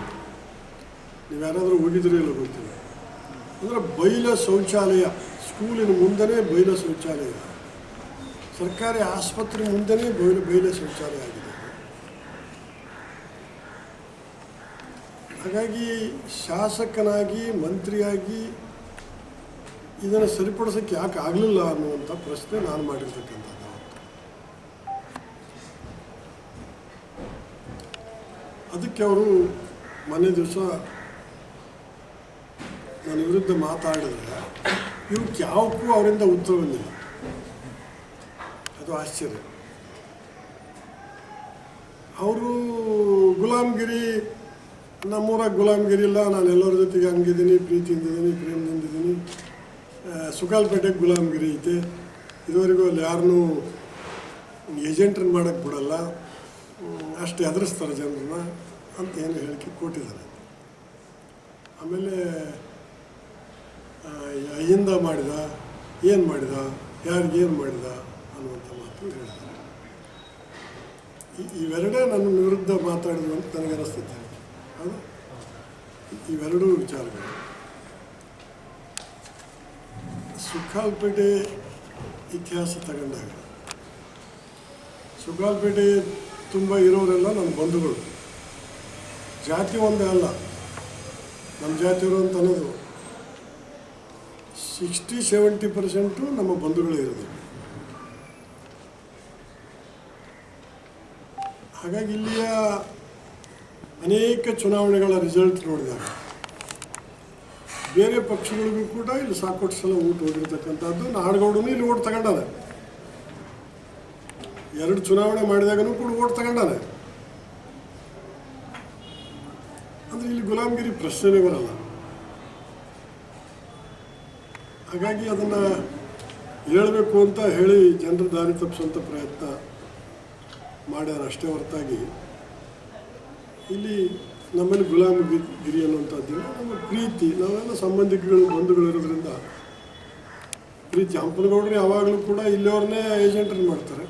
ನೀವು ಯಾರಾದರೂ ಹೋಗಿದ್ರೆ ಇಲ್ಲ ಗೊತ್ತಿಲ್ಲ. ಅಂದರೆ ಬೈಲ ಶೌಚಾಲಯ, ಸ್ಕೂಲಿನ ಮುಂದೆನೇ ಬೈಲ ಶೌಚಾಲಯ, ಸರ್ಕಾರಿ ಆಸ್ಪತ್ರೆ ಮುಂದೆನೇ ಬೈಲ ಶೌಚಾಲಯ ಆಗಿದೆ. ಹಾಗಾಗಿ ಶಾಸಕನಾಗಿ ಮಂತ್ರಿಯಾಗಿ ಇದನ್ನು ಸರಿಪಡಿಸೋಕ್ಕೆ ಯಾಕೆ ಆಗಲಿಲ್ಲ ಅನ್ನುವಂಥ ಪ್ರಶ್ನೆ ನಾನು ಮಾಡಿರ್ತಕ್ಕಂಥದ್ದು. ಅದಕ್ಕೆ ಅವರು ಮೊನ್ನೆ ದಿವಸ ನನ್ನ ವಿರುದ್ಧ ಮಾತಾಡಿದ್ರೆ ಇವಕ್ಕೆ ಯಾವಕ್ಕೂ ಅವರಿಂದ ಉತ್ತರ ಬಂದಿಲ್ಲ. ಅದು ಆಶ್ಚರ್ಯ. ಅವರು ಗುಲಾಮ್ಗಿರಿ, ನಮ್ಮೂರಾಗ ಗುಲಾಮ್ಗಿರಿ ಇಲ್ಲ, ನಾನು ಎಲ್ಲರ ಜೊತೆಗೆ ಹಂಗಿದ್ದೀನಿ, ಪ್ರೀತಿಯಿಂದಿದ್ದೀನಿ, ಪ್ರೇಮದಿಂದಿದ್ದೀನಿ. ಸುಕಾಲ್ಪೇಟೆಗೆ ಗುಲಾಮ್ಗಿರಿ ಐತೆ, ಇದುವರೆಗೂ ಅಲ್ಲಿ ಯಾರನ್ನೂ ಏಜೆಂಟ್ರನ್ನ ಮಾಡೋಕ್ಕೆ ಬಿಡಲ್ಲ, ಅಷ್ಟು ಎದುರಿಸ್ತಾರೆ ಜನರನ್ನ ಅಂತ ಏನು ಹೇಳಿಕೆ ಕೊಟ್ಟಿದ್ದಾರೆ. ಆಮೇಲೆ ಅಹಿಂದ ಮಾಡಿದ, ಏನು ಮಾಡಿದ, ಯಾರಿಗೇನು ಮಾಡಿದ ಅನ್ನುವಂಥ ಮಾತು ಹೇಳಿದ್ದಾರೆ. ಇವೆರಡೇ ನನ್ನ ವಿರುದ್ಧ ಮಾತಾಡಿದ್ರು ಅಂತ ನನಗೆ ಅನಿಸ್ತೈತೆ. ಹೌದು, ಇವೆರಡೂ ವಿಚಾರಗಳು. ಸುಕಾಲ್ಪೇಟೆ ಇತಿಹಾಸ ತಗೊಂಡಾಗ ಸುಕಾಲ್ಪೇಟೆ ತುಂಬ ಇರೋರೆಲ್ಲ ನನ್ನ ಬಂಧುಗಳು. ಜಾತಿ ಒಂದೇ ಅಲ್ಲ, ನಮ್ಮ ಜಾತಿಯವರು ಅಂತ ಅನ್ನೋದು 60-70% ನಮ್ಮ ಬಂಧುಗಳೇ ಇರೋದು. ಹಾಗಾಗಿ ಇಲ್ಲಿಯ ಅನೇಕ ಚುನಾವಣೆಗಳ ರಿಸಲ್ಟ್ ನೋಡಿದಾಗ ಬೇರೆ ಪಕ್ಷಗಳಿಗೂ ಕೂಡ ಇಲ್ಲಿ ಸಾಕಷ್ಟು ಸಲ ಓಟ್ ಹೋಗಿರ್ತಕ್ಕಂಥದ್ದು. ನಾಡಗೌಡನು ಇಲ್ಲಿ ಓಟ್ ತಗೊಂಡಾನೆ, 2 ಚುನಾವಣೆ ಮಾಡಿದಾಗನೂ ಕೂಡ ಓಟ್ ತಗೊಂಡಾನೆ. ಅಂದರೆ ಇಲ್ಲಿ ಗುಲಾಮ್ಗಿರಿ ಪ್ರಶ್ನೆನೇ ಬರಲ್ಲ. ಹಾಗಾಗಿ ಅದನ್ನು ಹೇಳಬೇಕು ಅಂತ ಹೇಳಿ ಜನರ ದಾರಿ ತಪ್ಪಿಸುವಂಥ ಪ್ರಯತ್ನ ಮಾಡ್ಯಾರ ಅಷ್ಟೇ ಹೊರತಾಗಿ ಇಲ್ಲಿ ನಮ್ಮಲ್ಲಿ ಗುಲಾಮಗಿರಿ ಅನ್ನುವಂಥದ್ದಿಲ್ಲ. ನಮ್ಮ ಪ್ರೀತಿ, ನಾವೆಲ್ಲ ಸಂಬಂಧಿಕಗಳು, ಬಂಧುಗಳಿರೋದ್ರಿಂದ ಪ್ರೀತಿ. ಹಂಪನಗೌಡರು ಯಾವಾಗಲೂ ಕೂಡ ಇಲ್ಲಿಯವ್ರನ್ನೇ ಏಜೆಂಟ್ರನ್ನ ಮಾಡ್ತಾರೆ,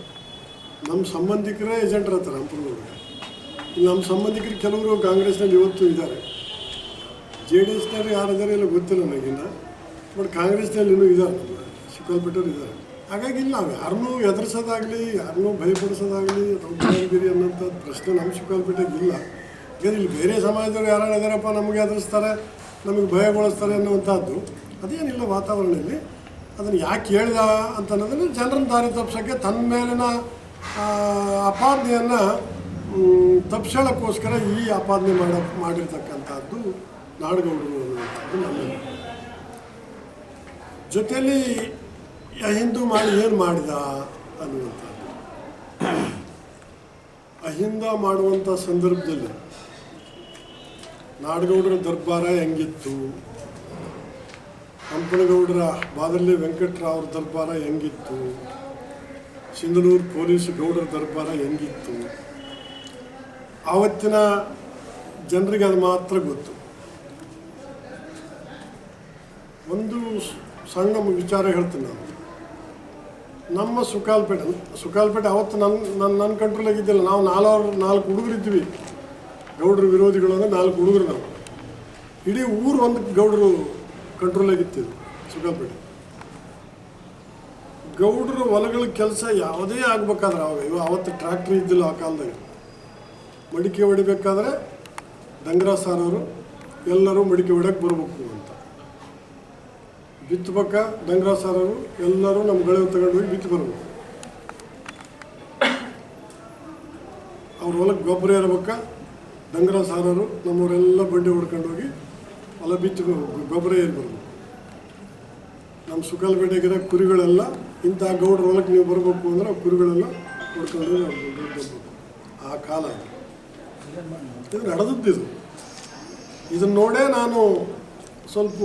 ನಮ್ಮ ಸಂಬಂಧಿಕರೇ ಏಜೆಂಟ್ರ್ ಹತ್ತಾರೆ ಹಂಪನಗೌಡರಿಗೆ. ನಮ್ಮ ಸಂಬಂಧಿಕರು ಕೆಲವರು ಕಾಂಗ್ರೆಸ್ನಲ್ಲಿ ಇವತ್ತು ಇದ್ದಾರೆ, JDSನವ್ರು ಯಾರಿದ್ದಾರೆ ಇಲ್ಲ ಗೊತ್ತಿಲ್ಲ ನನಗಿನ್ನ, ಬಟ್ ಕಾಂಗ್ರೆಸ್ನಲ್ಲಿ ಇನ್ನೂ ಇದ್ದಾರೆ, ಸುಕಾಲ್ಪೇಟೆಯವ್ರು ಇದ್ದಾರೆ. ಹಾಗಾಗಿ ಇಲ್ಲಿ ನಾವು ಯಾರನ್ನೂ ಎದುರಿಸೋದಾಗಲಿ, ಯಾರನ್ನೂ ಭಯಪಡಿಸೋದಾಗಲಿ ಅಥವಾ ಗುಲಾಮಗಿರಿ ಅನ್ನೋಂಥ ಪ್ರಶ್ನೆ ನಮ್ಮ ಸುಕಾಲ್ಪೇಟೆಗೆ ಇಲ್ಲ. ಯಾಕಂದರೆ ಇಲ್ಲಿ ಬೇರೆ ಸಮಾಜದವ್ರು ಯಾರು ಇದ್ದಾರಪ್ಪ ನಮಗೆ ಎದುರಿಸ್ತಾರೆ, ನಮಗೆ ಭಯಗೊಳಿಸ್ತಾರೆ ಅನ್ನುವಂಥದ್ದು ಅದೇನಿಲ್ಲ ವಾತಾವರಣದಲ್ಲಿ. ಅದನ್ನು ಯಾಕೆ ಹೇಳ್ದ ಅಂತ ಅನ್ನೋದನ್ನು ಜನರನ್ನ ದಾರಿ ತಪ್ಪಿಸೋಕ್ಕೆ, ತನ್ನ ಮೇಲಿನ ಆಪಾದನೆಯನ್ನು ತಪ್ಪಿಸೋಕ್ಕೋಸ್ಕರ ಈ ಆಪಾದನೆ ಮಾಡಿರ್ತಕ್ಕಂಥದ್ದು ನಾಡಗೌಡರು ಅನ್ನುವಂಥದ್ದು ನಮ್ಮಲ್ಲಿ. ಜೊತೆಯಲ್ಲಿ ಅಹಿಂದು ಮಾಡಿ ಏನು ಮಾಡಿದ ಅನ್ನುವಂಥದ್ದು. ಅಹಿಂದ ಮಾಡುವಂಥ ಸಂದರ್ಭದಲ್ಲಿ ನಾಡಗೌಡರ ದರ್ಬಾರ ಹೆಂಗಿತ್ತು, ಹಂಪನಗೌಡರ ಬಾದರ್ಲಿ ವೆಂಕಟರಾವ್ರ ದರ್ಬಾರ ಹೆಂಗಿತ್ತು, ಸಿಂಧನೂರು ಪೊಲೀಸ್ ಗೌಡರ ದರ್ಬಾರ ಹೆಂಗಿತ್ತು, ಆವತ್ತಿನ ಜನರಿಗೆ ಅದು ಮಾತ್ರ ಗೊತ್ತು. ಒಂದು ಸಣ್ಣ ವಿಚಾರ ಹೇಳ್ತೀನಿ ನಾನು. ನಮ್ಮ ಸುಕಾಲ್ಪೇಟೆ ಅವತ್ತು ನನ್ನ ಕಂಟ್ರೋಲಾಗಿದ್ದಿಲ್ಲ. ನಾವು 4 ಹುಡುಗರಿದ್ವಿ, ಗೌಡ್ರ ವಿರೋಧಿಗಳು ಅಂದರೆ 4 ಹುಡುಗರು. ನಾವು ಇಡೀ ಊರು ಒಂದು ಗೌಡರು ಕಂಟ್ರೋಲಾಗಿತ್ತಿದ್ದು ಸುಕಾಲ್ಪೇಟೆ. ಗೌಡರು ಹೊಲಗಳ ಕೆಲಸ ಯಾವುದೇ ಆಗ್ಬೇಕಾದ್ರೆ ಅವತ್ತು ಟ್ರ್ಯಾಕ್ಟ್ರಿ ಇದ್ದಿಲ್ಲ ಆ ಕಾಲದಾಗ. ಮಡಿಕೆ ಹೊಡಿಬೇಕಾದ್ರೆ ಡಂಗರ ಸಾರವರು ಎಲ್ಲರೂ ಮಡಿಕೆ ಹೊಡ್ಯಕ್ಕೆ ಬರಬೇಕು ಅಂತ, ಬಿತ್ತಬೇಕ ಡಂಗರ ಸಾರವರು ಎಲ್ಲರೂ ನಮ್ಮ ಗಳೆ ತಗೊಂಡು ಹೋಗಿ ಬಿತ್ತು ಬರಬೇಕು. ಅವ್ರ ಹೊಲಕ್ಕೆ ಗೊಬ್ಬರ ಇರಬೇಕಾ, ಡಂಗರ ಸಾರವರು ನಮ್ಮವರೆಲ್ಲ ಬಂಡಿ ಹೊಡ್ಕೊಂಡು ಹೋಗಿ ಹೊಲ ಬಿತ್ತು ಗೊಬ್ಬರ ಏರಿ ಬರಬೇಕು. ನಮ್ಮ ಸುಕಾಲ್ಪೇಟೆಗಿರೋ ಕುರಿಗಳೆಲ್ಲ ಇಂಥ ಗೌಡ್ರ ಹೊಲಕ್ಕೆ ನೀವು ಬರಬೇಕು ಅಂದ್ರೆ ಆ ಕುರಿಗಳೆಲ್ಲ ಹೊಡ್ಕೊಂಡು ಹೋಗಿ ಆ ಕಾಲ ಇದು ನಡೆದದ್ದು. ಇದನ್ನು ನೋಡೇ ನಾನು ಸ್ವಲ್ಪ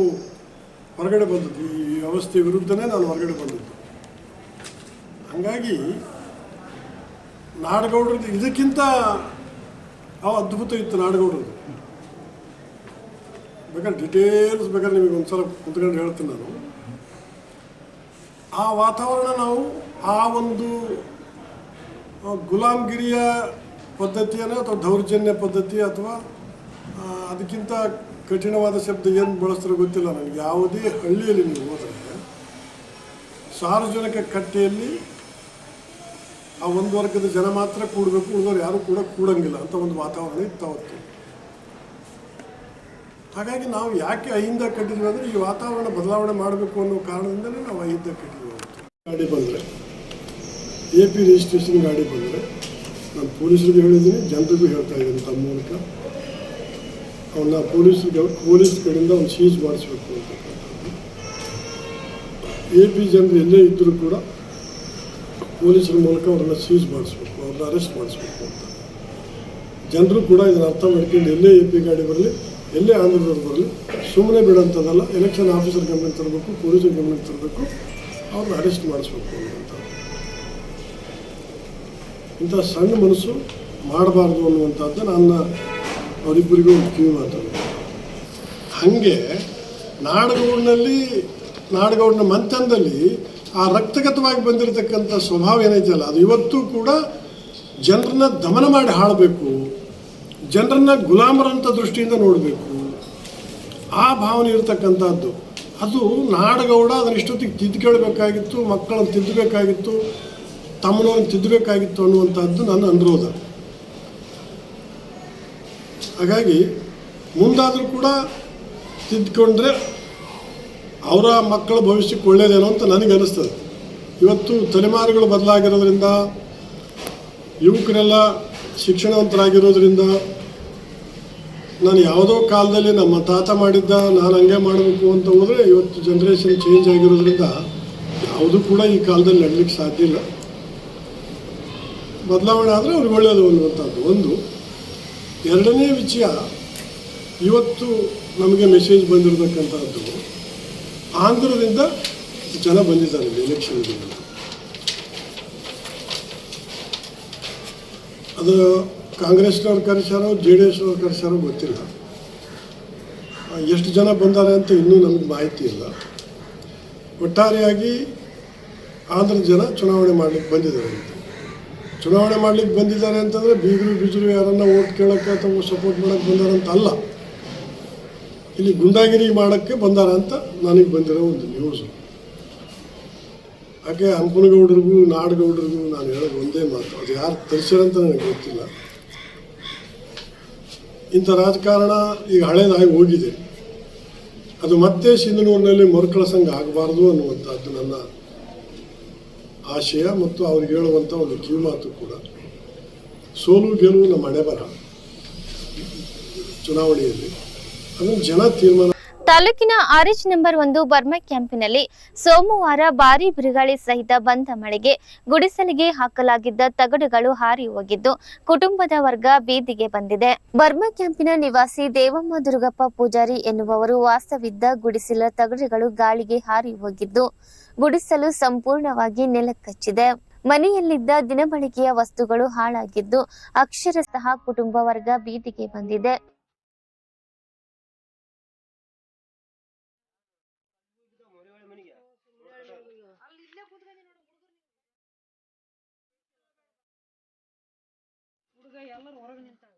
ಹೊರಗಡೆ ಬಂದದ್ದು, ಈ ವ್ಯವಸ್ಥೆ ವಿರುದ್ಧನೇ ನಾನು ಹೊರಗಡೆ ಬಂದದ್ದು. ಹಾಗಾಗಿ ನಾಡಗೌಡ್ರದ್ದು ಇದಕ್ಕಿಂತ ಅದ್ಭುತ ಇತ್ತು ನಾಡಗೌಡ್ರದ್ದು. ಬೇಕಾದ್ರೆ ಡಿಟೇಲ್ಸ್ ಬೇಕಾದ್ರೆ ನಿಮಗೆ ಒಂದು ಸಲ ಕುತ್ಕೊಂಡು ಹೇಳ್ತೀನಿ ನಾನು. ಆ ವಾತಾವರಣ ನಾವು ಆ ಒಂದು ಗುಲಾಮ್ಗಿರಿಯ ಪದ್ಧತಿಯನ್ನು ಅಥವಾ ದೌರ್ಜನ್ಯ ಪದ್ಧತಿ ಅಥವಾ ಅದಕ್ಕಿಂತ ಕಠಿಣವಾದ ಶಬ್ದ ಏನು ಬಳಸ್ತಾರೋ ಗೊತ್ತಿಲ್ಲ ನನಗೆ. ಯಾವುದೇ ಹಳ್ಳಿಯಲ್ಲಿ ನೀವು ಹೋದರೆ ಸಾರ್ವಜನಿಕ ಕಟ್ಟೆಯಲ್ಲಿ ಆ ಒಂದು ವರ್ಗದ ಜನ ಮಾತ್ರ ಕೂಡಬೇಕು, ಉಳಿದವ್ರು ಯಾರೂ ಕೂಡ ಕೂಡಂಗಿಲ್ಲ ಅಂತ ಒಂದು ವಾತಾವರಣ ಇತ್ತು ಅವತ್ತು. ಹಾಗಾಗಿ ನಾವು ಯಾಕೆ ಅಹಿಂದ ಕಟ್ಟಿದ್ವಿ ಅಂದರೆ ಈ ವಾತಾವರಣ ಬದಲಾವಣೆ ಮಾಡಬೇಕು ಅನ್ನೋ ಕಾರಣದಿಂದಲೇ ನಾವು ಅಹಿಂದ ಕಟ್ಟಿದ್ವಿ. ಗಾಡಿ ಬಂದರೆ AP ರಿಜಿಸ್ಟ್ರೇಷನ್ ಗಾಡಿ ಬಂದರೆ ನಾನು ಪೊಲೀಸರಿಗೂ ಹೇಳಿದ್ದೀನಿ, ಜನರಿಗೂ ಹೇಳ್ತಾ ಇದ್ದೀನಿ ತಮ್ಮ ಮೂಲಕ ಅವನ್ನ ಪೊಲೀಸ್ ಕಡೆಯಿಂದ ಒಂದು ಸೀಜ್ ಮಾಡಿಸ್ಬೇಕು ಅಂತಕ್ಕಂಥದ್ದು. AP ಜನರು ಎಲ್ಲೇ ಇದ್ದರೂ ಕೂಡ ಪೊಲೀಸರ ಮೂಲಕ ಅವ್ರನ್ನ ಸೀಜ್ ಮಾಡಿಸ್ಬೇಕು, ಅವ್ರನ್ನ ಅರೆಸ್ಟ್ ಮಾಡಿಸ್ಬೇಕು ಅಂತ. ಜನರು ಕೂಡ ಇದನ್ನು ಅರ್ಥ ಮಾಡ್ಕೊಂಡು ಎಲ್ಲೇ AP ಗಾಡಿ ಬರಲಿ, ಎಲ್ಲೇ ಆಂಧ್ರದವ್ರು ಬರಲಿ, ಸುಮ್ಮನೆ ಬಿಡೋಂಥದ್ದಲ್ಲ. ಎಲೆಕ್ಷನ್ ಆಫೀಸರ್ ಗಮನಕ್ಕೆ ತರಬೇಕು, ಪೊಲೀಸರ ಗಮನಕ್ಕೆ ತರಬೇಕು, ಅವ್ರನ್ನ ಅರೆಸ್ಟ್ ಮಾಡಿಸ್ಬೇಕು ಅನ್ನುವಂಥ ಇಂಥ ಸಣ್ಣ ಮನಸ್ಸು ಮಾಡಬಾರ್ದು ಅನ್ನುವಂಥದ್ದು ನನ್ನ ಅವರಿಬ್ಬರಿಗೂ ಒಂದು ಕಿವಿ ಮಾತಾಡೋದು. ಹಾಗೆ ನಾಡಗೌಡನ ಮಂಥನದಲ್ಲಿ ಆ ರಕ್ತಗತವಾಗಿ ಬಂದಿರತಕ್ಕಂಥ ಸ್ವಭಾವ ಏನೈತಲ್ಲ, ಅದು ಇವತ್ತೂ ಕೂಡ ಜನರನ್ನ ದಮನ ಮಾಡಿ ಹಾಳಬೇಕು, ಜನರನ್ನ ಗುಲಾಮರಂಥ ದೃಷ್ಟಿಯಿಂದ ನೋಡಬೇಕು, ಆ ಭಾವನೆ ಇರತಕ್ಕಂಥದ್ದು. ಅದು ನಾಡಗೌಡ ಅದನ್ನು ಇಷ್ಟೊತ್ತಿಗೆ ತಿದ್ದುಕೊಳ್ಬೇಕಾಗಿತ್ತು, ಮಕ್ಕಳನ್ನು ತಿದ್ದಬೇಕಾಗಿತ್ತು, ತಮ್ಮನವ್ರನ್ನ ತಿದ್ದಬೇಕಾಗಿತ್ತು ಅನ್ನುವಂಥದ್ದು ನನ್ನ ಅನುರೋಧ. ಹಾಗಾಗಿ ಮುಂದಾದರೂ ಕೂಡ ತಿದ್ದುಕೊಂಡ್ರೆ ಅವರ ಮಕ್ಕಳ ಭವಿಷ್ಯಕ್ಕೆ ಒಳ್ಳೆಯದೇನೋ ಅಂತ ನನಗೆ ಅನಿಸ್ತದೆ. ಇವತ್ತು ತಲೆಮಾರುಗಳು ಬದಲಾಗಿರೋದ್ರಿಂದ, ಯುವಕರೆಲ್ಲ ಶಿಕ್ಷಣವಂತರಾಗಿರೋದ್ರಿಂದ, ನಾನು ಯಾವುದೋ ಕಾಲದಲ್ಲಿ ನಮ್ಮ ತಾತ ಮಾಡಿದ್ದ ನಾನು ಹಂಗೆ ಮಾಡಬೇಕು ಅಂತ ಹೋದರೆ ಇವತ್ತು ಜನ್ರೇಷನ್ ಚೇಂಜ್ ಆಗಿರೋದ್ರಿಂದ ಯಾವುದೂ ಕೂಡ ಈ ಕಾಲದಲ್ಲಿ ನಡಲಿಕ್ಕೆ ಸಾಧ್ಯ ಇಲ್ಲ. ಬದಲಾವಣೆ ಆದರೆ ಅವ್ರಿಗೆ ಒಳ್ಳೆಯದು ಅನ್ನುವಂಥದ್ದು ಒಂದು. ಎರಡನೇ ವಿಷಯ, ಇವತ್ತು ನಮಗೆ ಮೆಸೇಜ್ ಬಂದಿರತಕ್ಕಂಥದ್ದು, ಆಂಧ್ರದಿಂದ ಜನ ಬಂದಿದ್ದಾರೆ ಎಲೆಕ್ಷನ್ಗೆ. ಅದು ಕಾಂಗ್ರೆಸ್ನವ್ರು ಕರೆಸಾರೋ JDS ಅವ್ರು ಕರೆಸಾರೋ ಗೊತ್ತಿಲ್ಲ. ಎಷ್ಟು ಜನ ಬಂದಾರೆ ಅಂತ ಇನ್ನೂ ನಮಗೆ ಮಾಹಿತಿ ಇಲ್ಲ. ಒಟ್ಟಾರೆಯಾಗಿ ಆಂಧ್ರ ಜನ ಚುನಾವಣೆ ಮಾಡಲಿಕ್ಕೆ ಬಂದಿದ್ದಾರೆ ಅಂತ. ಚುನಾವಣೆ ಮಾಡಲಿಕ್ಕೆ ಬಂದಿದ್ದಾರೆ ಅಂತಂದರೆ ಬೀಜರು ಯಾರನ್ನ ಓಟ್ ಕೇಳೋಕ್ಕೆ ಅಥವಾ ಸಪೋರ್ಟ್ ಮಾಡೋಕ್ಕೆ ಬಂದಾರಂತ ಅಲ್ಲ, ಇಲ್ಲಿ ಗುಂಡಾಗಿರಿ ಮಾಡೋಕ್ಕೆ ಬಂದಾರ ಅಂತ ನನಗೆ ಬಂದಿರೋ ಒಂದು ನ್ಯೂಸು. ಹಾಗೆ ಹಂಪನಗೌಡರಿಗೂ ನಾಡಗೌಡರಿಗೂ ನಾನು ಹೇಳೋದು ಒಂದೇ ಮಾತು, ಅದು ಯಾರು ತರಿಸಿರಂತ ನನಗೆ ಗೊತ್ತಿಲ್ಲ. ಇಂಥ ರಾಜಕಾರಣ ಈಗ ಹಳೇದಾಗಿ ಹೋಗಿದೆ, ಅದು ಮತ್ತೆ ಸಿಂಧನೂರಿನಲ್ಲಿ ಮರುಕಳಿಸಂಗೆ ಆಗಬಾರ್ದು ಅನ್ನುವಂಥದ್ದು ನನ್ನ ಆಶಯ ಮತ್ತು ಅವ್ರಿಗೆ ಹೇಳುವಂಥ ಒಂದು ಕಿವಿಮಾತು ಕೂಡ. ಸೋಲು ಗೆಲುವು ನಮ್ಮ ಹಣೆಬರ ಚುನಾವಣೆಯಲ್ಲಿ, ಅದನ್ನು ಜನ ತೀರ್ಮಾನ. ತಾಲೂಕಿನ RH ನಂಬರ್ 1 ಬರ್ಮಾ ಕ್ಯಾಂಪಿನಲ್ಲಿ ಸೋಮವಾರ ಭಾರೀ ಬಿರುಗಾಳಿ ಸಹಿತ ಬಂದ ಮಳೆಗೆ ಗುಡಿಸಲಿಗೆ ಹಾಕಲಾಗಿದ್ದ ತಗಡುಗಳು ಹಾರಿ ಹೋಗಿದ್ದು ಕುಟುಂಬದ ವರ್ಗ ಬೀದಿಗೆ ಬಂದಿದೆ. ಬರ್ಮಾ ಕ್ಯಾಂಪಿನ ನಿವಾಸಿ ದೇವಮ್ಮ ದುರ್ಗಪ್ಪ ಪೂಜಾರಿ ಎನ್ನುವವರು ವಾಸವಿದ್ದ ಗುಡಿಸಲ ತಗಡುಗಳು ಗಾಳಿಗೆ ಹಾರಿ ಹೋಗಿದ್ದು ಗುಡಿಸಲು ಸಂಪೂರ್ಣವಾಗಿ ನೆಲಕ್ಕಚ್ಚಿದೆ. ಮನೆಯಲ್ಲಿದ್ದ ದಿನಬಳಕೆಯ ವಸ್ತುಗಳು ಹಾಳಾಗಿದ್ದು ಅಕ್ಷರಶಃ ಕುಟುಂಬ ವರ್ಗ ಬೀದಿಗೆ ಬಂದಿದೆ. ಎಲ್ಲರೂ ಹೊರಗೆ ನಿಂತಾಗ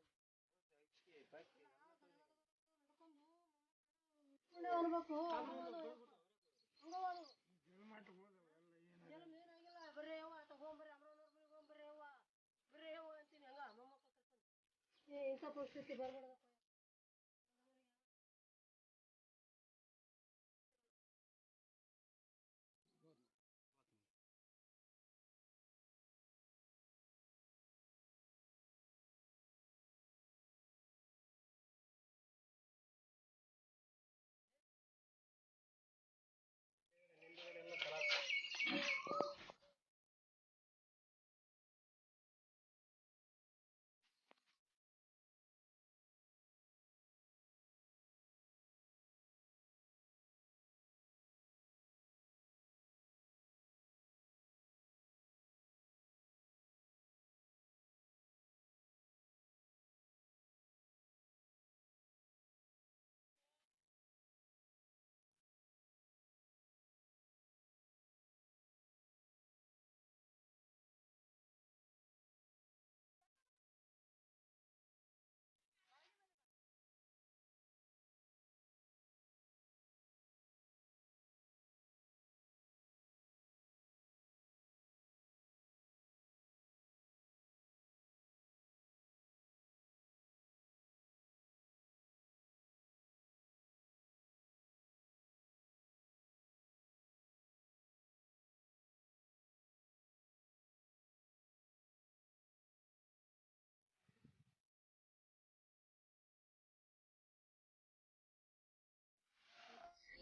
ಪರಿಸ್ಥಿತಿ ಬರಬಾರ್ದು.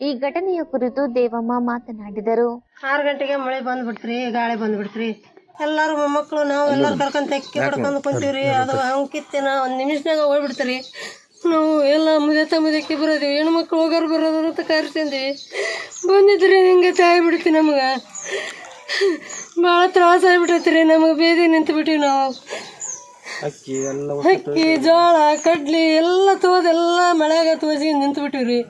ಈ ಘಟನೆಯ ಕುರಿತು ದೇವಮ್ಮ ಮಾತನಾಡಿದರು. 6 ಗಂಟೆಗೆ ಮಳೆ ಬಂದ್ಬಿಡ್ತ್ರಿ, ಗಾಳಿ ಬಂದ್ಬಿಡ್ತ್ರಿ. ಎಲ್ಲಾರು ಮೊಮ್ಮಕ್ಕಳು ನಾವು ಎಲ್ಲರೂ ಕರ್ಕೊಂಡ್ ತೆಕ್ಕಿ ಹೊಡ್ಕೊಂಡು ಕುಂತೀವ್ರಿ. ಅದು ಹಂಗಿತ್ತಿನ 1 ನಿಮಿಷನಾಗ ಹೋಗ್ಬಿಡ್ತೀರಿ. ನಾವು ಎಲ್ಲ ಮುದಕ್ಕೆ ಬರೋದಿವಿ, ಹೆಣ್ಮಕ್ಳು ಹೋಗೋರು ಬರೋದು ಅಂತ ಕರ್ತಿಂದಿವಿ. ಬಂದಿದ್ರಿ ಹಿಂಗೆ ತಾಯ್ಬಿಡ್ತಿ. ನಮ್ಗೆ ಭಾಳ ತ್ರಾಸ ಆಗ್ಬಿಟ್ಟೈತ್ರಿ. ನಮಗೆ ಬೇದಿ ನಿಂತು ಬಿಟ್ಟಿವಿ. ನಾವು ಅಕ್ಕಿ ಜೋಳ ಕಡ್ಲಿ ಎಲ್ಲ ತೋದೆಲ್ಲ ಮಳೆಯಾಗ ತೋಸಿ ನಿಂತು ಬಿಟ್ಟಿವ್ರಿ.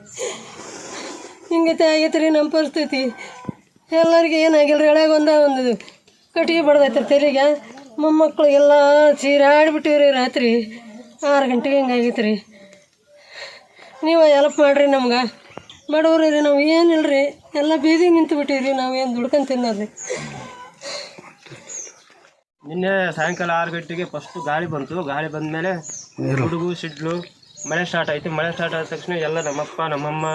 ಹಿಂಗೆ ಆಗೈತ್ರಿ ನಮ್ಮ ಪರಿಸ್ಥಿತಿ. ಎಲ್ಲರಿಗೆ ಏನಾಗಿಲ್ರಿ, ಎಳೆಗೆ ಒಂದು ಕಟ್ಟಿಗೆ ಬಡ್ದೈತ್ರಿ ತೆಲಿಗೆ. ಮೊಮ್ಮಕ್ಕಳಿಗೆಲ್ಲ ಚೀರಾಡ್ಬಿಟ್ಟಿವ್ರಿ. ರಾತ್ರಿ 6 ಗಂಟೆಗೆ ಹಿಂಗಾಗೈತ್ರಿ. ನೀವು ಹೆಲ್ಪ್ ಮಾಡಿರಿ ನಮ್ಗೆ. ಬಡವ್ರಿ ರೀ ನಾವು, ಏನಿಲ್ರಿ, ಎಲ್ಲ ಬೀದಿಗೆ ನಿಂತು ಬಿಟ್ಟಿವ್ರಿ. ನಾವೇನು ದುಡ್ಕೊಂಡು ತಿನ್ನೋದ್ರಿ. ನಿನ್ನೆ ಸಾಯಂಕಾಲ 6 ಗಂಟೆಗೆ ಫಸ್ಟು ಗಾಳಿ ಬಂತು. ಗಾಳಿ ಬಂದ ಮೇಲೆ ಗುಡುಗು ಸಿಡ್ಲು ಮಳೆ ಸ್ಟಾರ್ಟ್ ಆಯಿತು. ಮಳೆ ಸ್ಟಾರ್ಟ್ ಆದ ತಕ್ಷಣ ಎಲ್ಲ ನಮ್ಮಪ್ಪ ನಮ್ಮಮ್ಮ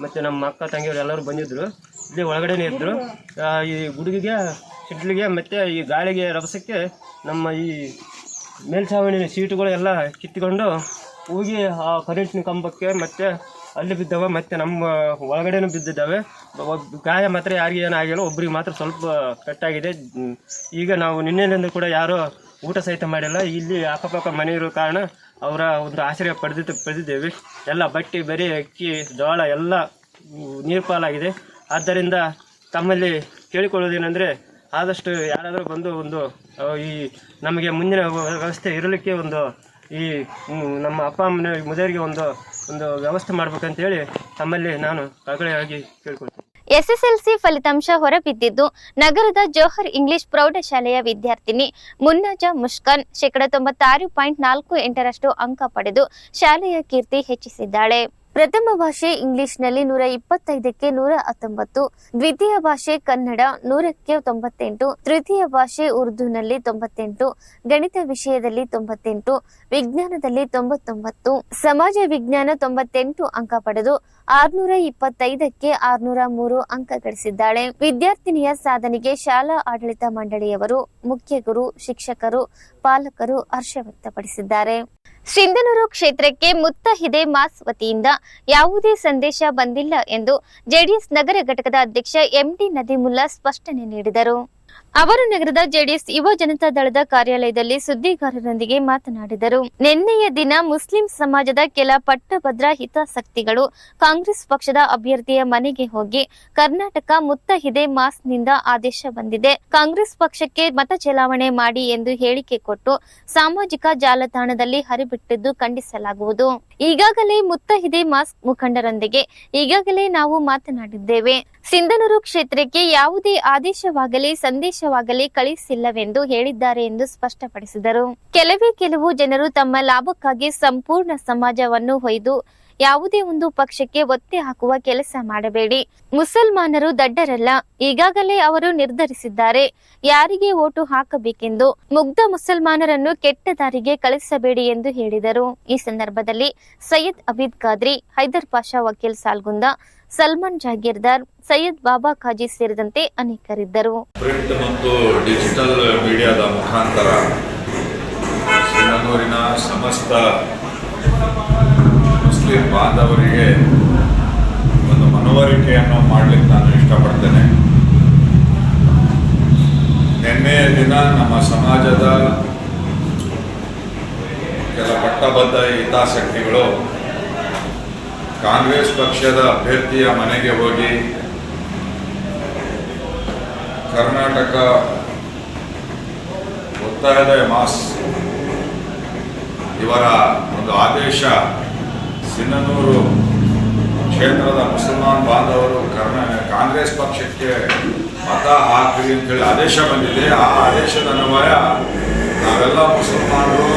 ಮತ್ತು ನಮ್ಮ ಅಕ್ಕ ತಂಗಿಯವರು ಎಲ್ಲರೂ ಬಂದಿದ್ದರು. ಇಲ್ಲಿ ಒಳಗಡೆನೇ ಇದ್ದರು. ಈ ಗುಡುಗಿಗೆ ಸಿಡ್ಲಿಗೆ ಮತ್ತು ಈ ಗಾಳಿಗೆ ರಭಸಕ್ಕೆ ನಮ್ಮ ಈ ಮೇಲ್ಛಾವಣಿ ಸೀಟುಗಳು ಎಲ್ಲ ಕಿತ್ತುಕೊಂಡು ಹೋಗಿ ಆ ಕರೆಂಟಿನ ಕಂಬಕ್ಕೆ ಮತ್ತು ಅಲ್ಲಿ ಬಿದ್ದವೆ. ಮತ್ತು ನಮ್ಮ ಒಳಗಡೆನೂ ಬಿದ್ದಿದ್ದಾವೆ. ಗಾಯ ಮಾತ್ರ ಯಾರಿಗೆ ಏನಾಗಿಲ್ಲ, ಒಬ್ರಿಗೆ ಮಾತ್ರ ಸ್ವಲ್ಪ ಕಟ್ಟಾಗಿದೆ. ಈಗ ನಾವು ನಿನ್ನೆಯಿಂದ ಕೂಡ ಯಾರೂ ಊಟ ಸಹಿತ ಮಾಡಿಲ್ಲ. ಇಲ್ಲಿ ಅಕ್ಕಪಕ್ಕ ಮನೆ ಇರೋ ಕಾರಣ ಅವರ ಒಂದು ಆಶ್ರಯ ಪಡೆದಿದ್ದೇವೆ. ಎಲ್ಲ ಬಟ್ಟೆ ಬರೀ ಅಕ್ಕಿ ಜೋಳ ಎಲ್ಲ ನೀರು ಪಾಲಾಗಿದೆ. ಆದ್ದರಿಂದ ತಮ್ಮಲ್ಲಿ ಕೇಳಿಕೊಳ್ಳೋದೇನೆಂದರೆ ಆದಷ್ಟು ಯಾರಾದರೂ ಬಂದು ಒಂದು ಈ ನಮಗೆ ಮುಂದಿನ ವ್ಯವಸ್ಥೆ ಇರಲಿಕ್ಕೆ ಒಂದು ಈ ನಮ್ಮ ಅಪ್ಪ ಅಮ್ಮನ ಮುದರಿಗೆ ಒಂದು ವ್ಯವಸ್ಥೆ ಮಾಡಬೇಕಂತೇಳಿ ತಮ್ಮಲ್ಲಿ ನಾನು ಕಳಕಳಿಯಾಗಿ ಕೇಳ್ಕೊಳ್ತೀನಿ. ಎಸ್ಎಸ್ಎಲ್ಸಿ ಫಲಿತಾಂಶ ಹೊರಬಿದ್ದಿದ್ದು ನಗರದ ಜೋಹರ್ ಇಂಗ್ಲಿಷ್ ಪ್ರೌಢಶಾಲೆಯ ವಿದ್ಯಾರ್ಥಿನಿ ಮುನ್ನಾಜಾ ಮುಷ್ಕಾನ್ 96.48% ಅಂಕ ಪಡೆದು ಶಾಲೆಯ ಕೀರ್ತಿ ಹೆಚ್ಚಿಸಿದ್ದಾಳೆ. ಪ್ರಥಮ ಭಾಷೆ ಇಂಗ್ಲಿಷ್ನಲ್ಲಿ 125ಕ್ಕೆ 119, ದ್ವಿತೀಯ ಭಾಷೆ ಕನ್ನಡ 100ಕ್ಕೆ 98, ತೃತೀಯ ಭಾಷೆ ಉರ್ದುನಲ್ಲಿ 98, ಗಣಿತ ವಿಷಯದಲ್ಲಿ 98, ವಿಜ್ಞಾನದಲ್ಲಿ 99, ಸಮಾಜ ವಿಜ್ಞಾನ 98 ಅಂಕ ಪಡೆದು 625ಕ್ಕೆ 603 ಅಂಕ ಗಳಿಸಿದ್ದಾಳೆ. ವಿದ್ಯಾರ್ಥಿನಿಯ ಸಾಧನೆಗೆ ಶಾಲಾ ಆಡಳಿತ ಮಂಡಳಿಯವರು, ಮುಖ್ಯ ಗುರು, ಶಿಕ್ಷಕರು, ಪಾಲಕರು ಹರ್ಷ ವ್ಯಕ್ತಪಡಿಸಿದ್ದಾರೆ. ಸಿಂಧನೂರು ಕ್ಷೇತ್ರಕ್ಕೆ ಮುತ್ತಹಿದೆ ಮಾಸ್ ವತಿಯಿಂದ ಯಾವುದೇ ಸಂದೇಶ ಬಂದಿಲ್ಲ ಎಂದು ಜೆಡಿಎಸ್ ನಗರ ಘಟಕದ ಅಧ್ಯಕ್ಷ ಎಂಡಿ ನದೀಮುಲ್ಲಾ ಸ್ಪಷ್ಟನೆ ನೀಡಿದರು. ಅವರು ನಗರದ ಜೆಡಿಎಸ್ ಯುವ ಜನತಾ ದಳದ ಕಾರ್ಯಾಲಯದಲ್ಲಿ ಸುದ್ದಿಗಾರರೊಂದಿಗೆ ಮಾತನಾಡಿದರು. ನಿನ್ನೆಯ ದಿನ ಮುಸ್ಲಿಂ ಸಮಾಜದ ಕೆಲ ಪಟ್ಟಭದ್ರ ಹಿತಾಸಕ್ತಿಗಳು ಕಾಂಗ್ರೆಸ್ ಪಕ್ಷದ ಅಭ್ಯರ್ಥಿಯ ಮನೆಗೆ ಹೋಗಿ ಕರ್ನಾಟಕ ಮುತ್ತಹಿದೆ ಮಾಸ್ನಿಂದ ಆದೇಶ ಬಂದಿದೆ, ಕಾಂಗ್ರೆಸ್ ಪಕ್ಷಕ್ಕೆ ಮತ ಚಲಾವಣೆ ಮಾಡಿ ಎಂದು ಹೇಳಿಕೆ ಕೊಟ್ಟು ಸಾಮಾಜಿಕ ಜಾಲತಾಣದಲ್ಲಿ ಹರಿಬಿಟ್ಟಿದ್ದು ಖಂಡಿಸಲಾಗುವುದು. ಈಗಾಗಲೇ ಮುತ್ತಹಿದೆ ಮಾಸ್ ಮುಖಂಡರೊಂದಿಗೆ ಈಗಾಗಲೇ ನಾವು ಮಾತನಾಡಿದ್ದೇವೆ. ಸಿಂಧನೂರು ಕ್ಷೇತ್ರಕ್ಕೆ ಯಾವುದೇ ಆದೇಶವಾಗಲಿ ಸಂದೇಶವಾಗಲಿ ಕಳಿಸಿಲ್ಲವೆಂದು ಹೇಳಿದ್ದಾರೆ ಎಂದು ಸ್ಪಷ್ಟಪಡಿಸಿದರು. ಕೆಲವು ಜನರು ತಮ್ಮ ಲಾಭಕ್ಕಾಗಿ ಸಂಪೂರ್ಣ ಸಮಾಜವನ್ನು ಹೊಯ್ದು ಯಾವುದೇ ಒಂದು ಪಕ್ಷಕ್ಕೆ ಒತ್ತೆ ಹಾಕುವ ಕೆಲಸ ಮಾಡಬೇಡಿ. ಮುಸಲ್ಮಾನರು ದಡ್ಡರಲ್ಲ. ಈಗಾಗಲೇ ಅವರು ನಿರ್ಧರಿಸಿದ್ದಾರೆ ಯಾರಿಗೆ ಓಟು ಹಾಕಬೇಕೆಂದು. ಮುಗ್ಧ ಮುಸಲ್ಮಾನರನ್ನು ಕೆಟ್ಟ ದಾರಿಗೆ ಕಳಿಸಬೇಡಿ ಎಂದು ಹೇಳಿದರು. ಈ ಸಂದರ್ಭದಲ್ಲಿ ಸೈಯದ್ ಅಬೀದ್ ಖಾದ್ರಿ, ಹೈದರ್ ಪಾಷಾ, ವಕೀಲ್ ಸಾಲ್ಗುಂದ, ಸಲ್ಮಾನ್ ಜಾಗೀರ್ದಾರ್, ಸೈಯದ್ ಬಾಬಾ ಖಾಜಿ ಸೇರಿದಂತೆ ಅನೇಕರಿದ್ದರು. ಪ್ರಿಂಟ್ ಮತ್ತು ಡಿಜಿಟಲ್ ಮೀಡಿಯಾದ ಮುಖಾಂತರ ಸಿಂಧನೂರಿನ ಸಮಸ್ತ ಮುಸ್ಲಿಂ ಬಾಂಧವರಿಗೆ ಒಂದು ಮನವರಿಕೆಯನ್ನು ಮಾಡಲಿಕ್ಕೆ ನಾನು ಇಷ್ಟಪಡ್ತೇನೆ. ನಿನ್ನೆಯ ದಿನ ನಮ್ಮ ಸಮಾಜದ ಕೆಲ ಪಟ್ಟಬದ್ಧ ಹಿತಾಸಕ್ತಿಗಳು ಕಾಂಗ್ರೆಸ್ ಪಕ್ಷದ ಅಭ್ಯರ್ಥಿಯ ಮನೆಗೆ ಹೋಗಿ ಕರ್ನಾಟಕ ಒತ್ತಾಯದ ಮಾಸ್ ಇವರ ಒಂದು ಆದೇಶ ಸಿಂಧನೂರು ಕ್ಷೇತ್ರದ ಮುಸಲ್ಮಾನ್ ಬಾಂಧವರು ಕಾಂಗ್ರೆಸ್ ಪಕ್ಷಕ್ಕೆ ಮತ ಹಾಕ್ರಿ ಅಂತೇಳಿ ಆದೇಶ ಬಂದಿದೆ. ಆ ಆದೇಶದ ಅನ್ವಯ ನಾವೆಲ್ಲ ಮುಸಲ್ಮಾನರು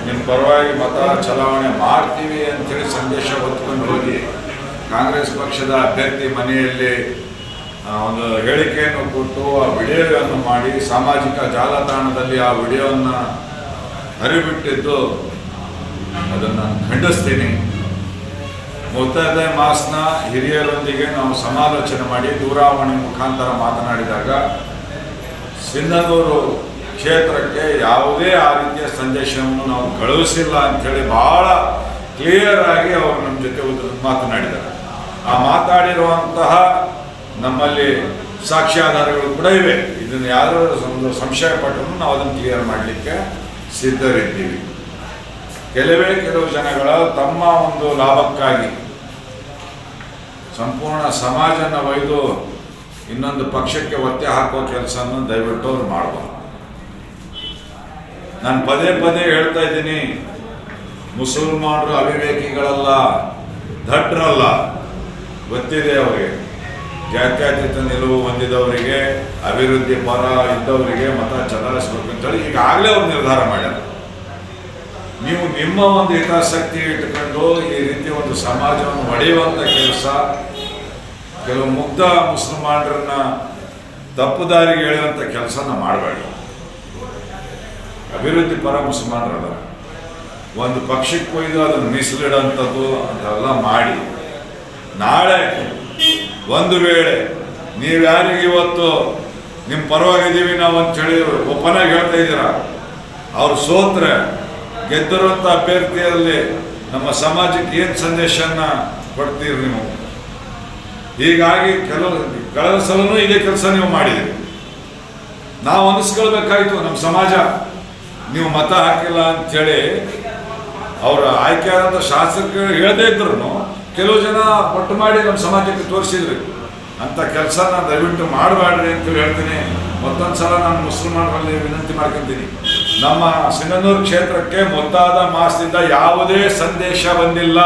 ನಿಮ್ಮ ಪರವಾಗಿ ಮತ ಚಲಾವಣೆ ಮಾಡ್ತೀವಿ ಅಂತೇಳಿ ಸಂದೇಶ ಹೊತ್ಕೊಂಡು ಹೋಗಿ ಕಾಂಗ್ರೆಸ್ ಪಕ್ಷದ ಅಭ್ಯರ್ಥಿ ಮನೆಯಲ್ಲಿ ಒಂದು ಹೇಳಿಕೆಯನ್ನು ಕೊಟ್ಟು ಆ ವಿಡಿಯೋವನ್ನು ಮಾಡಿ ಸಾಮಾಜಿಕ ಜಾಲತಾಣದಲ್ಲಿ ಆ ವಿಡಿಯೋವನ್ನು ಹರಿಬಿಟ್ಟಿದ್ದು ಅದನ್ನು ಖಂಡಿಸ್ತೀನಿ. ಮುತ್ತೈದೆ ಮಾಸ್ನ ಹಿರಿಯರೊಂದಿಗೆ ನಾವು ಸಮಾಲೋಚನೆ ಮಾಡಿ ದೂರವಾಣಿ ಮುಖಾಂತರ ಮಾತನಾಡಿದಾಗ ಸಿಂಧನೂರು ಕ್ಷೇತ್ರಕ್ಕೆ ಯಾವುದೇ ಆ ರೀತಿಯ ಸಂದೇಶವನ್ನು ನಾವು ಕಳುಹಿಸಿಲ್ಲ ಅಂಥೇಳಿ ಭಾಳ ಕ್ಲಿಯರ್ ಆಗಿ ಅವರು ನಮ್ಮ ಜೊತೆ ಮಾತನಾಡಿದ್ದಾರೆ. ಆ ಮಾತಾಡಿರುವಂತಹ ನಮ್ಮಲ್ಲಿ ಸಾಕ್ಷ್ಯಾಧಾರಗಳು ಕೂಡ ಇವೆ. ಇದನ್ನು ಯಾರು ಒಂದು ಸಂಶಯ ಪಟ್ಟರು ನಾವು ಅದನ್ನು ಕ್ಲಿಯರ್ ಮಾಡಲಿಕ್ಕೆ ಸಿದ್ಧರಿದ್ದೀವಿ. ಕೆಲವು ಜನಗಳ ತಮ್ಮ ಒಂದು ಲಾಭಕ್ಕಾಗಿ ಸಂಪೂರ್ಣ ಸಮಾಜನ ಒಯ್ದು ಇನ್ನೊಂದು ಪಕ್ಷಕ್ಕೆ ಒತ್ತೆ ಹಾಕುವ ಕೆಲಸವನ್ನು ದಯವಿಟ್ಟು ಅವ್ರು ಮಾಡಬಾರ್ದು. ನಾನು ಪದೇ ಪದೇ ಹೇಳ್ತಾ ಇದ್ದೀನಿ, ಮುಸಲ್ಮಾನರು ಅವಿವೇಕಿಗಳಲ್ಲ, ದಡ್ರಲ್ಲ. ಗೊತ್ತಿದೆ ಅವರಿಗೆ, ಜಾತ್ಯತೀತ ನಿಲುವು ಹೊಂದಿದವರಿಗೆ, ಅಭಿವೃದ್ಧಿ ಪರ ಇದ್ದವರಿಗೆ ಮತ ಚಲಾಯಿಸಬೇಕು ಅಂತೇಳಿ ಈಗಾಗಲೇ ಅವ್ರು ನಿರ್ಧಾರ ಮಾಡ್ಯಾರ. ನೀವು ನಿಮ್ಮ ಒಂದು ಹಿತಾಸಕ್ತಿ ಇಟ್ಟುಕೊಂಡು ಈ ರೀತಿ ಒಂದು ಸಮಾಜವನ್ನು ಒಡೆಯುವಂಥ ಕೆಲಸ, ಕೆಲವು ಮುಗ್ಧ ಮುಸಲ್ಮಾನರನ್ನ ತಪ್ಪು ದಾರಿಗೆ ಎಳೆಯುವಂಥ ಕೆಲಸನ ಮಾಡಬೇಡಿ. ಅಭಿವೃದ್ಧಿ ಪರ ಮುಸಲ್ಮಾನರಲ್ಲ, ಒಂದು ಪಕ್ಷಕ್ಕೆ ಒಯ್ದು ಅದನ್ನು ಮೀಸಲಿಡೋಂಥದ್ದು ಅಂತೆಲ್ಲ ಮಾಡಿ, ನಾಳೆ ಒಂದು ವೇಳೆ ನೀವು ಯಾರಿಗೆ ಇವತ್ತು ನಿಮ್ಮ ಪರವಾಗಿದ್ದೀವಿ ನಾವು ಅಂತೇಳಿ ಒಪ್ಪನಾಗಿ ಹೇಳ್ತಾ ಇದ್ದೀರಾ, ಅವ್ರು ಸೋತ್ರೆ ಗೆದ್ದಿರುವಂಥ ಅಭ್ಯರ್ಥಿಯಲ್ಲಿ ನಮ್ಮ ಸಮಾಜಕ್ಕೆ ಏನು ಸಂದೇಶನ ಕೊಡ್ತೀರಿ ನೀವು? ಹೀಗಾಗಿ ಕಳೆದ ಸಲನೂ ಇದೇ ಕೆಲಸ ನೀವು ಮಾಡಿದ್ದೀರಿ. ನಾವು ಅನಿಸ್ಕೊಳ್ಬೇಕಾಯ್ತು, ನಮ್ಮ ಸಮಾಜ ನೀವು ಮತ ಹಾಕಿಲ್ಲ ಅಂಥೇಳಿ ಅವರ ಆಯ್ಕೆಯಾದಂಥ ಶಾಸಕರು ಹೇಳದೇ ಇದ್ರು ಕೆಲವು ಜನ ಒಟ್ಟು ಮಾಡಿ ನಮ್ಮ ಸಮಾಜಕ್ಕೆ ತೋರಿಸಿದ್ರಿ. ಅಂಥ ಕೆಲಸನ ದಯವಿಟ್ಟು ಮಾಡಬೇಡ್ರಿ ಅಂತೇಳಿ ಹೇಳ್ತೀನಿ. ಮತ್ತೊಂದು ಸಲ ನಾನು ಮುಸಲ್ಮಾನರಲ್ಲಿ ವಿನಂತಿ ಮಾಡ್ಕೊತೀನಿ, ನಮ್ಮ ಸಿಂಗನೂರು ಕ್ಷೇತ್ರಕ್ಕೆ ಮೊತ್ತಾದ ಮಾಸದಿಂದ ಯಾವುದೇ ಸಂದೇಶ ಬಂದಿಲ್ಲ.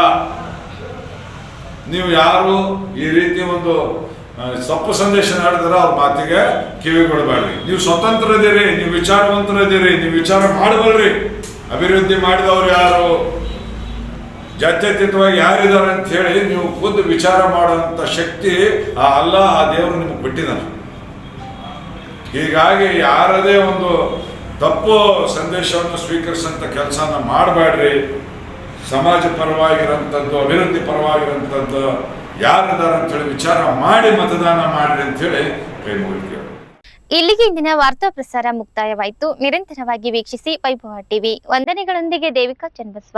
ನೀವು ಯಾರು ಈ ರೀತಿ ಒಂದು ತಪ್ಪು ಸಂದೇಶ ನಡೆದ್ರೆ ಅವ್ರ ಮಾತಿಗೆ ಕಿವಿ ಕೊಡಬೇಡ್ರಿ. ನೀವು ಸ್ವತಂತ್ರದಿರಿ, ನೀವು ವಿಚಾರವಂತರಿದ್ದೀರಿ, ನೀವು ವಿಚಾರ ಮಾಡಬಲ್ರಿ. ಅಭಿವೃದ್ಧಿ ಮಾಡಿದವರು ಯಾರು, ಜಾತ್ಯತೀತವಾಗಿ ಯಾರಿದ್ದಾರೆ ಅಂತ ಹೇಳಿ ನೀವು ಖುದ್ದು ವಿಚಾರ ಮಾಡುವಂಥ ಶಕ್ತಿ ಆ ಅಲ್ಲ, ಆ ದೇವರು ನಿಮಗೆ ಕೊಟ್ಟಿದ್ದಾನೆ. ಹೀಗಾಗಿ ಯಾರದೇ ಒಂದು ತಪ್ಪು ಸಂದೇಶವನ್ನು ಸ್ವೀಕರಿಸಂಥ ಕೆಲಸನ ಮಾಡಬೇಡ್ರಿ. ಸಮಾಜ ಪರವಾಗಿರೋಂಥದ್ದು, ಅಭಿವೃದ್ಧಿ ಪರವಾಗಿರೋಂಥದ್ದು ಯಾರಿದ್ದಾರೆ ಅಂತೇಳಿ ವಿಚಾರ ಮಾಡಿ ಮತದಾನ ಮಾಡ್ರಿ ಅಂತೇಳಿ ಕೈ ಮುಗಿತೀವಿ. ಇಲ್ಲಿಗೆ ಇಂದಿನ ವಾರ್ತಾ ಪ್ರಸಾರ ಮುಕ್ತಾಯವಾಯಿತು. ನಿರಂತರವಾಗಿ ವೀಕ್ಷಿಸಿ ವೈಭವ ಟಿವಿ. ವಂದನೆಗಳೊಂದಿಗೆ ದೇವಿಕಾ ಚನ್ನಬಸವ.